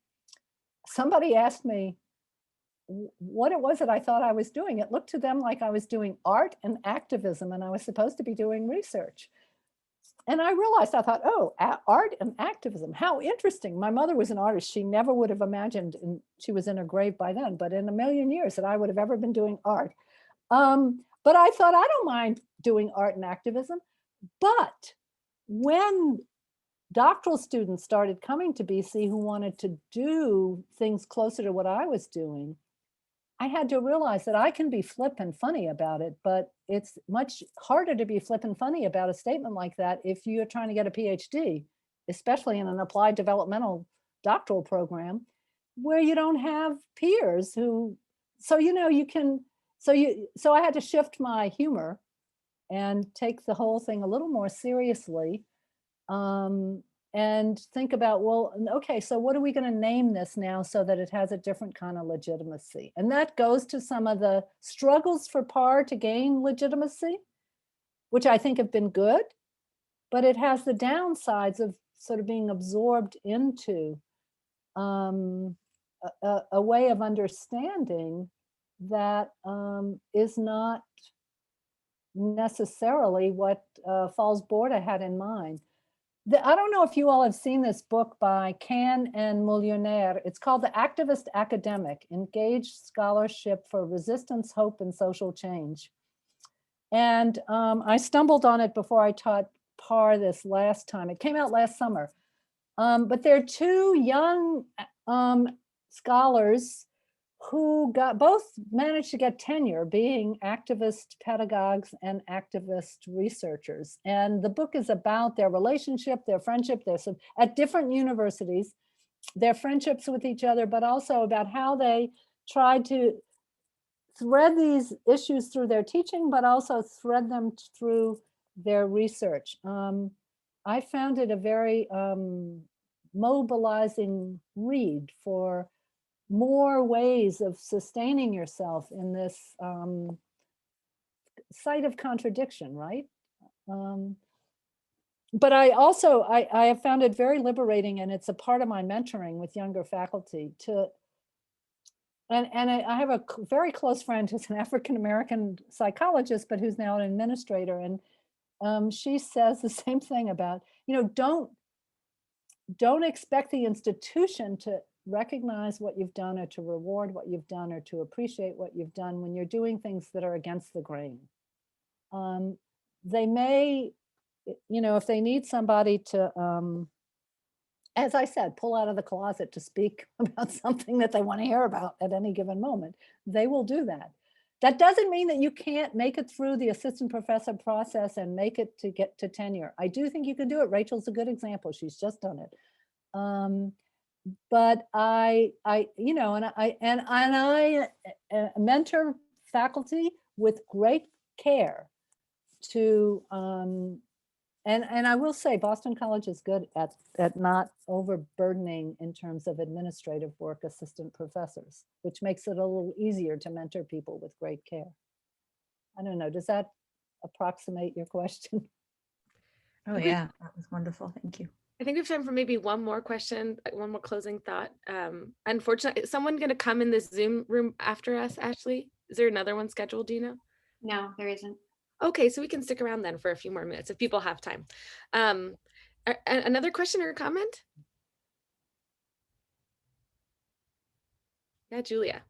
somebody asked me what it was that I thought I was doing. It looked to them like I was doing art and activism, and I was supposed to be doing research. And I realized, I thought, oh, art and activism, how interesting. My mother was an artist. She never would have imagined, and she was in her grave by then, but in a million years that I would have ever been doing art. But I thought, I don't mind doing art and activism. But when doctoral students started coming to BC who wanted to do things closer to what I was doing, I had to realize that I can be flip and funny about it, but it's much harder to be flip and funny about a statement like that if you're trying to get a PhD, especially in an applied developmental doctoral program, where you don't have peers who, so I had to shift my humor and take the whole thing a little more seriously. And think about, well, okay, so what are we going to name this now so that it has a different kind of legitimacy? And that goes to some of the struggles for PAR to gain legitimacy, which I think have been good, but it has the downsides of sort of being absorbed into a way of understanding that is not necessarily what Falls Borda had in mind. I don't know if you all have seen this book by Can and Millionaire. It's called The Activist Academic, Engaged Scholarship for Resistance, Hope, and Social Change. And I stumbled on it before I taught PAR this last time. It came out last summer. But they're two young scholars who both managed to get tenure being activist pedagogues and activist researchers. And the book is about their relationship, their friendship, at different universities, their friendships with each other, but also about how they tried to thread these issues through their teaching, but also thread them through their research. I found it a very mobilizing read for more ways of sustaining yourself in this site of contradiction, right? But I also, I have found it very liberating, and it's a part of my mentoring with younger faculty to, and I have a very close friend who's an African-American psychologist, but who's now an administrator. And she says the same thing about, don't expect the institution to recognize what you've done or to reward what you've done or to appreciate what you've done when you're doing things that are against the grain. They may, if they need somebody to, as I said, pull out of the closet to speak about something that they want to hear about at any given moment, they will do that. That doesn't mean that you can't make it through the assistant professor process and make it to get to tenure. I do think you can do it. Rachel's a good example. She's just done it. But I mentor faculty with great care to, and I will say Boston College is good at not overburdening in terms of administrative work assistant professors, which makes it a little easier to mentor people with great care. I don't know, does that approximate your question? Oh yeah, that was wonderful, thank you. I think we have time for maybe one more question, one more closing thought. Unfortunately, is someone going to come in this Zoom room after us, Ashley? Is there another one scheduled, do you know? No, there isn't. Okay, so we can stick around then for a few more minutes if people have time. Another question or comment? Yeah, Julia.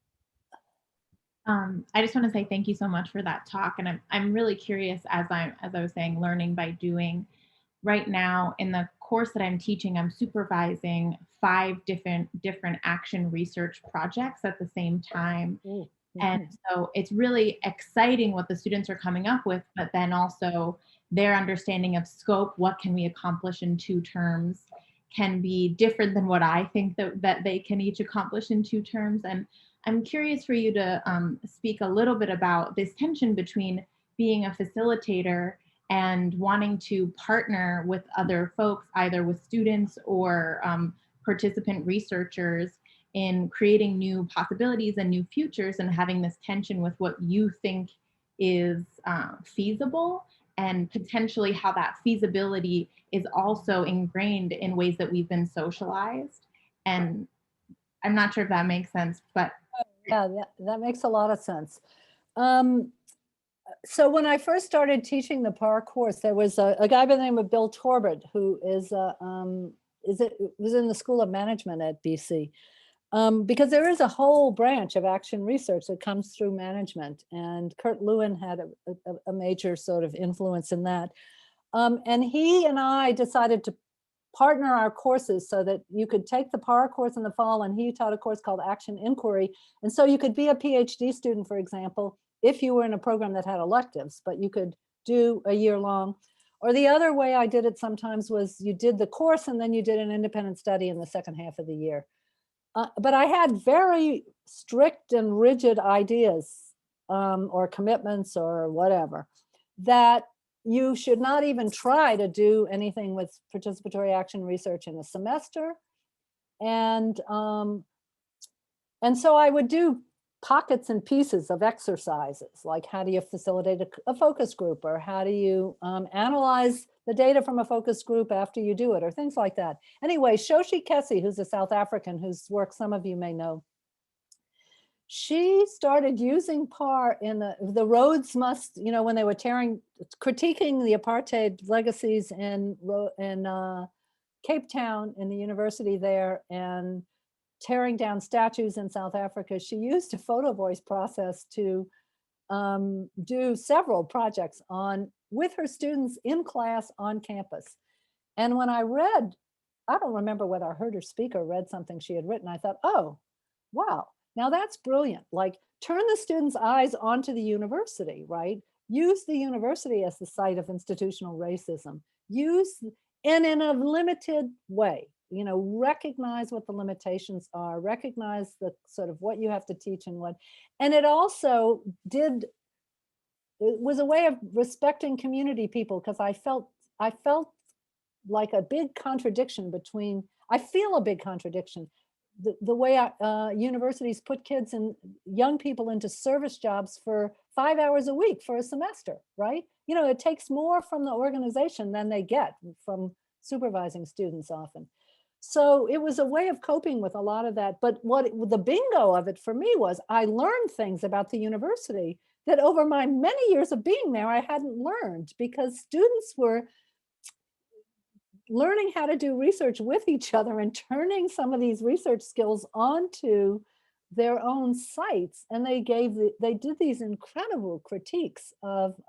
I just want to say thank you so much for that talk, and I'm really curious, as I was saying, learning by doing. Right now in the course that I'm teaching, I'm supervising 5 different action research projects at the same time. And so it's really exciting what the students are coming up with, but then also their understanding of scope, what can we accomplish in 2 terms, can be different than what I think that they can each accomplish in 2 terms. And I'm curious for you to speak a little bit about this tension between being a facilitator and wanting to partner with other folks, either with students or participant researchers, in creating new possibilities and new futures, and having this tension with what you think is feasible, and potentially how that feasibility is also ingrained in ways that we've been socialized. And I'm not sure if that makes sense, but. Yeah, that makes a lot of sense. So when I first started teaching the PAR course, there was a guy by the name of Bill Torbert, who was in the School of Management at BC. Because there is a whole branch of action research that comes through management, and Kurt Lewin had a major sort of influence in that. And he and I decided to partner our courses so that you could take the PAR course in the fall, and he taught a course called Action Inquiry. And so you could be a PhD student, for example, if you were in a program that had electives, but you could do a year long. Or the other way I did it sometimes was you did the course and then you did an independent study in the second half of the year. But I had very strict and rigid ideas or commitments or whatever, that you should not even try to do anything with participatory action research in a semester. And so I would do pockets and pieces of exercises, like how do you facilitate a focus group, or how do you analyze the data from a focus group after you do it, or things like that. Anyway, Shoshi Kessie, who's a South African whose work some of you may know, she started using PAR in the Rhodes Must, when they were critiquing the apartheid legacies in Cape Town, in the university there, and tearing down statues in South Africa. She used a photo voice process to do several projects with her students in class on campus. And when I don't remember whether I heard her speak or read something she had written, I thought, oh, wow, Now that's brilliant. Like, turn the students' eyes onto the university, right? Use the university as the site of institutional racism. And in a limited way, recognize what the limitations are, recognize the sort of what you have to teach and what. And it also it was a way of respecting community people, because I felt like a big contradiction I feel a big contradiction. The way universities put kids and young people into service jobs for 5 hours a week for a semester, right? It takes more from the organization than they get from supervising students often. So it was a way of coping with a lot of that. But the bingo of it for me was I learned things about the university that over my many years of being there, I hadn't learned, because students were learning how to do research with each other and turning some of these research skills onto their own sites. And they did these incredible critiques of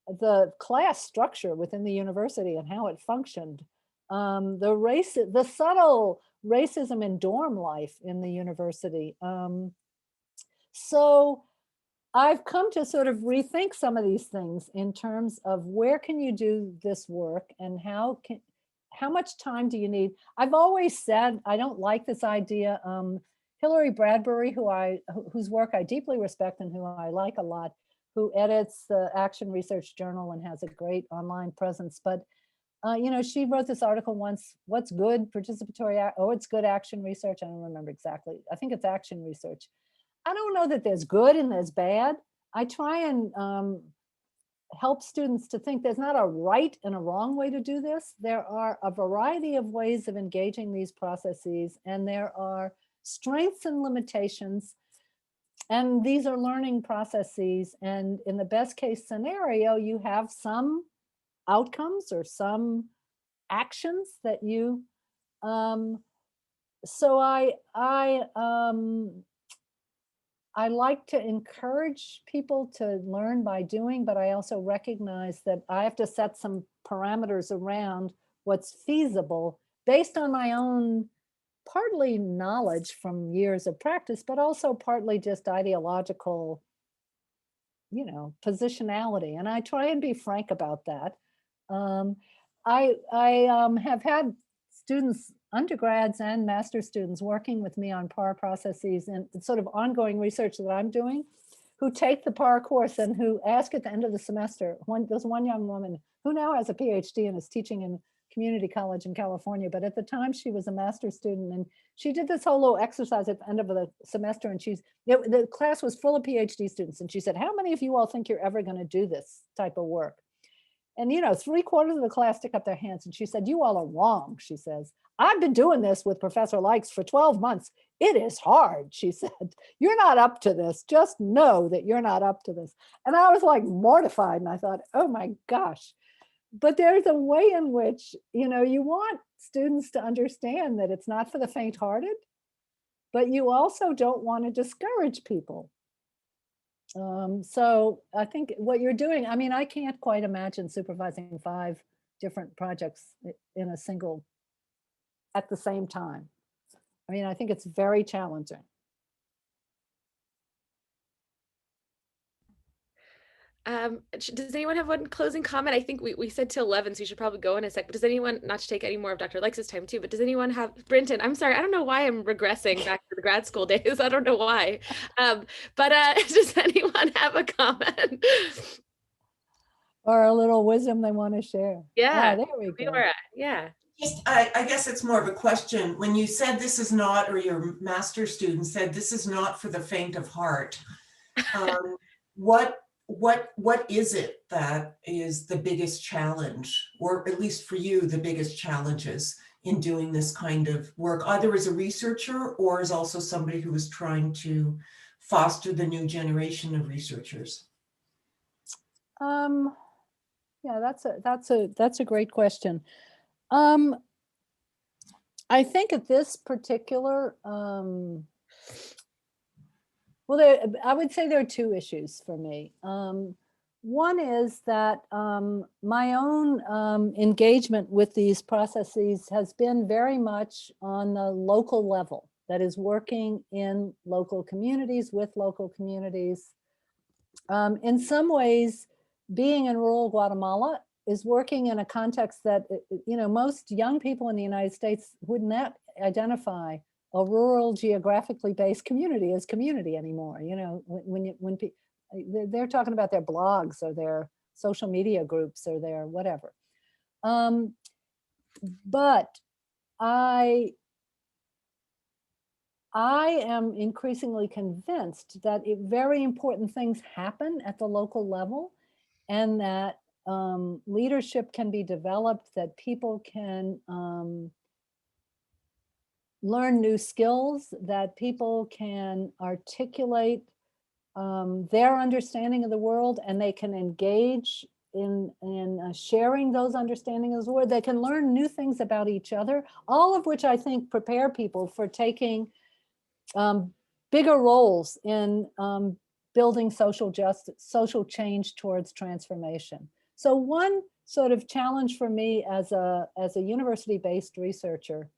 the class structure within the university and how it functioned. The subtle racism in dorm life in the university. So I've come to sort of rethink some of these things in terms of where can you do this work and how much time do you need? I've always said, I don't like this idea. Hilary Bradbury, whose work I deeply respect and who I like a lot, who edits the Action Research Journal and has a great online presence. But, she wrote this article once, what's good participatory, it's good action research. I don't remember exactly. I think it's action research. I don't know that there's good and there's bad. I try and help students to think there's not a right and a wrong way to do this. There are a variety of ways of engaging these processes, and there are strengths and limitations. And these are learning processes. And in the best case scenario, you have some outcomes or some actions that you, so I like to encourage people to learn by doing, but I also recognize that I have to set some parameters around what's feasible based on my own partly knowledge from years of practice, but also partly just ideological, positionality. And I try and be frank about that. I have had students, undergrads and master's students, working with me on PAR processes and sort of ongoing research that I'm doing, who take the PAR course and who ask at the end of the semester. There's one young woman who now has a PhD and is teaching in community college in California, but at the time she was a master's student, and she did this whole little exercise at the end of the semester, and the class was full of PhD students, and she said, how many of you all think you're ever going to do this type of work? And 3/4 of the class stick up their hands, and she said, you all are wrong. She says, I've been doing this with Professor Lykes for 12 months. It is hard. She said, you're not up to this. Just know that you're not up to this. And I was like mortified, and I thought, oh my gosh. But there's a way in which, you want students to understand that it's not for the faint-hearted, but you also don't want to discourage people. So I think what you're doing, I can't quite imagine supervising 5 different projects at the same time. I think it's very challenging. Does anyone have one closing comment? I think we said till 11, so you should probably go in a sec. But does anyone, not to take any more of Dr. Lykes' time too, but does anyone have, Brinton, I'm sorry, I don't know why I'm regressing back to the grad school days. I don't know why. But does anyone have a comment? Or a little wisdom they want to share? Yeah, there we go. Yeah. I guess it's more of a question. When you said this is not, or your master's student said this is not for the faint of heart, what is it that is the biggest challenge, or at least for you, the biggest challenges in doing this kind of work, either as a researcher or as also somebody who is trying to foster the new generation of researchers? Yeah, that's a great question. I think at this particular, I would say there are 2 issues for me. One is that my own engagement with these processes has been very much on the local level. that is working in local communities, with local communities. In some ways, being in rural Guatemala is working in a context that, most young people in the United States would not identify a rural, geographically based community as community anymore. When they're talking about their blogs or their social media groups or their whatever. But I am increasingly convinced that very important things happen at the local level, and that leadership can be developed, that people can learn new skills, that people can articulate their understanding of the world, and they can engage in sharing those understandings of the world. They can learn new things about each other, all of which I think prepare people for taking bigger roles in building social justice, social change towards transformation. So one sort of challenge for me as a university-based researcher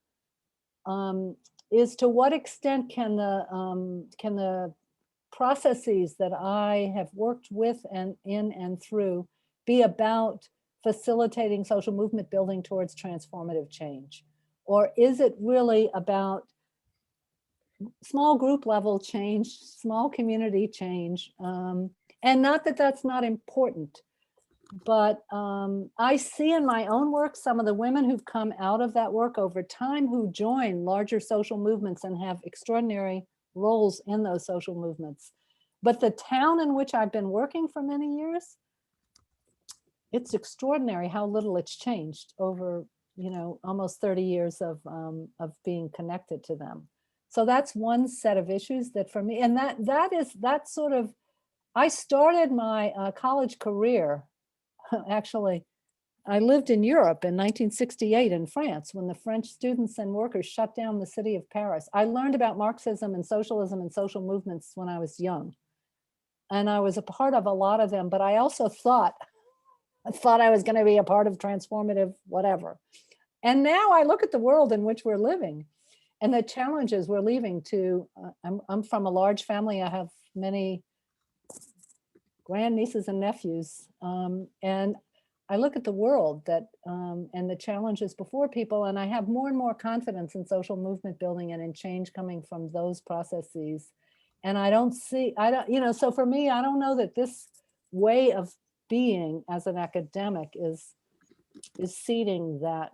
is to what extent can the processes that I have worked with and in and through be about facilitating social movement building towards transformative change? Or is it really about small group level change, small community change? And not that that's not important, but I see in my own work some of the women who've come out of that work over time who join larger social movements and have extraordinary roles in those social movements. But the town in which I've been working for many years, it's extraordinary how little it's changed over, almost 30 years of being connected to them. So that's one set of issues that for me, and that's sort of, I started my college career, actually, I lived in Europe in 1968 in France when the French students and workers shut down the city of Paris. I learned about Marxism and socialism and social movements when I was young. And I was a part of a lot of them, but I also thought I was going to be a part of transformative whatever. And now I look at the world in which we're living and the challenges we're leaving to. I'm from a large family. I have many grandnieces and nephews. And I look at the world that and the challenges before people, and I have more and more confidence in social movement building and in change coming from those processes. And so for me, I don't know that this way of being as an academic is seeding that.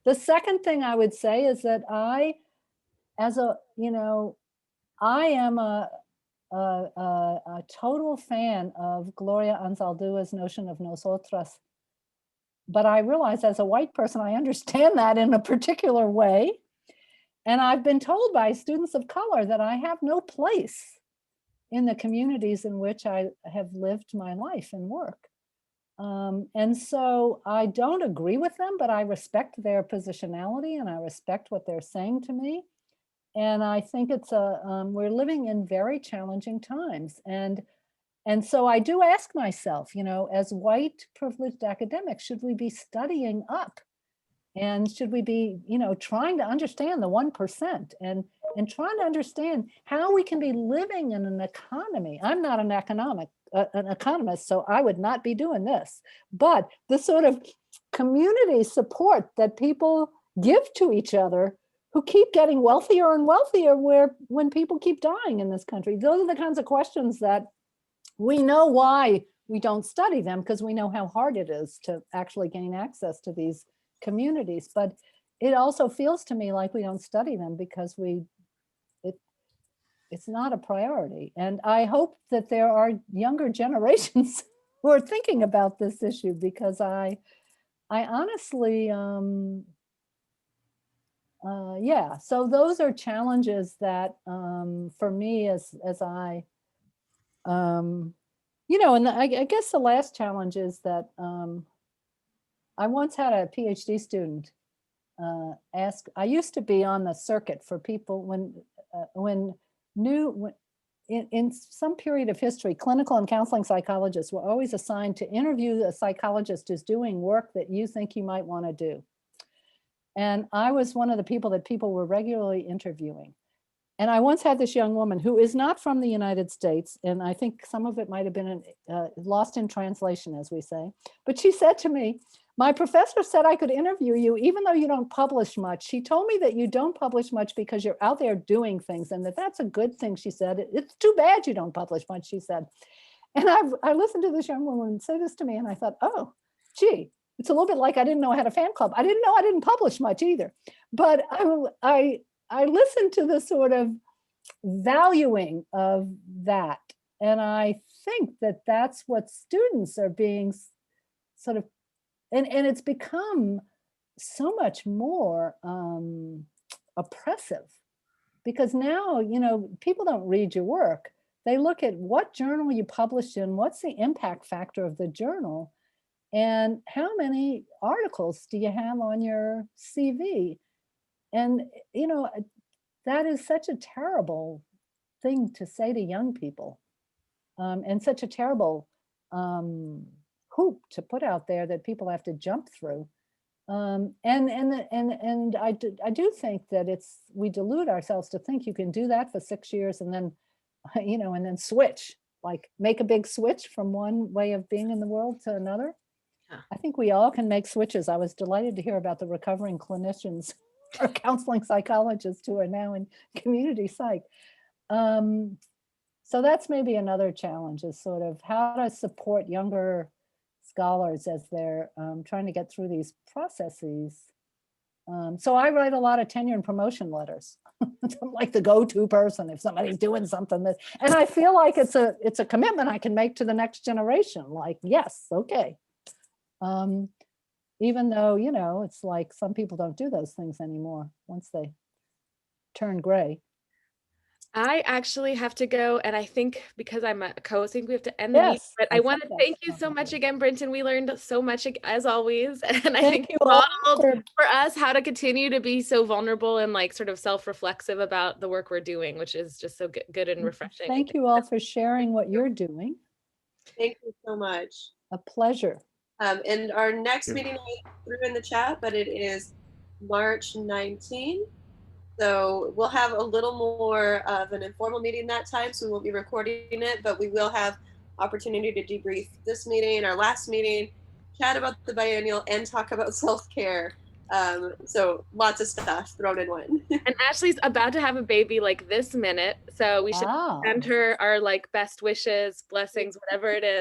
The second thing I would say is that I am a total fan of Gloria Anzaldua's notion of nosotras. But I realize as a white person, I understand that in a particular way. And I've been told by students of color that I have no place in the communities in which I have lived my life and work. And so I don't agree with them, but I respect their positionality and I respect what they're saying to me. And I think we're living in very challenging times. And so I do ask myself, as white privileged academics, should we be studying up? And should we be, trying to understand the 1% and trying to understand how we can be living in an economy? I'm not an economist, so I would not be doing this. But the sort of community support that people give to each other who keep getting wealthier and wealthier when people keep dying in this country. Those are the kinds of questions that we know why we don't study them, because we know how hard it is to actually gain access to these communities. But it also feels to me like we don't study them because it's not a priority. And I hope that there are younger generations who are thinking about this issue, because I honestly, yeah, so those are challenges that for me as I, and I guess the last challenge is that I once had a PhD student ask, I used to be on the circuit for people in some period of history, clinical and counseling psychologists were always assigned to interview a psychologist who's doing work that you think you might want to do. And I was one of the people that people were regularly interviewing. And I once had this young woman who is not from the United States, and I think some of it might have been lost in translation, as we say. But she said to me, my professor said I could interview you even though you don't publish much. She told me that you don't publish much because you're out there doing things, and that's a good thing, she said. It's too bad you don't publish much, she said. And I listened to this young woman say this to me, and I thought, oh, gee, it's a little bit like I didn't know I had a fan club. I didn't know I didn't publish much either. But I listened to the sort of valuing of that. And I think that that's what students are being sort of, and it's become so much more oppressive, because now, you know, people don't read your work. They look at what journal you published in, what's the impact factor of the journal, and how many articles do you have on your CV? And, you know, that is such a terrible thing to say to young people, and such a terrible hoop to put out there that people have to jump through. And I do think that we delude ourselves to think you can do that for 6 years and then, you know, and then switch, like make a big switch from one way of being in the world to another. I think we all can make switches. I was delighted to hear about the recovering clinicians or counseling psychologists who are now in community psych. So that's maybe another challenge, is sort of how to support younger scholars as they're trying to get through these processes. So I write a lot of tenure and promotion letters. I'm like the go-to person if somebody's doing something that, and I feel like it's a commitment I can make to the next generation. Like, yes, okay. Even though, you know, it's like some people don't do those things anymore once they turn gray. I actually have to go, and I think because I'm a co-hosting, we have to end the meeting. But I want to thank you so much again, Brinton. We learned so much as always, and I think you modeled for us how to continue to be so vulnerable and like sort of self-reflexive about the work we're doing, which is just so good and refreshing. Thank you all for sharing what you're doing. Thank you so much. A pleasure. And our next meeting I threw in the chat, but it is March 19th. So we'll have a little more of an informal meeting that time, so we won't be recording it, but we will have opportunity to debrief this meeting, our last meeting, chat about the biennial, and talk about self-care. So lots of stuff thrown in one. And Ashley's about to have a baby like this minute, so we should send her our like best wishes, blessings, whatever it is.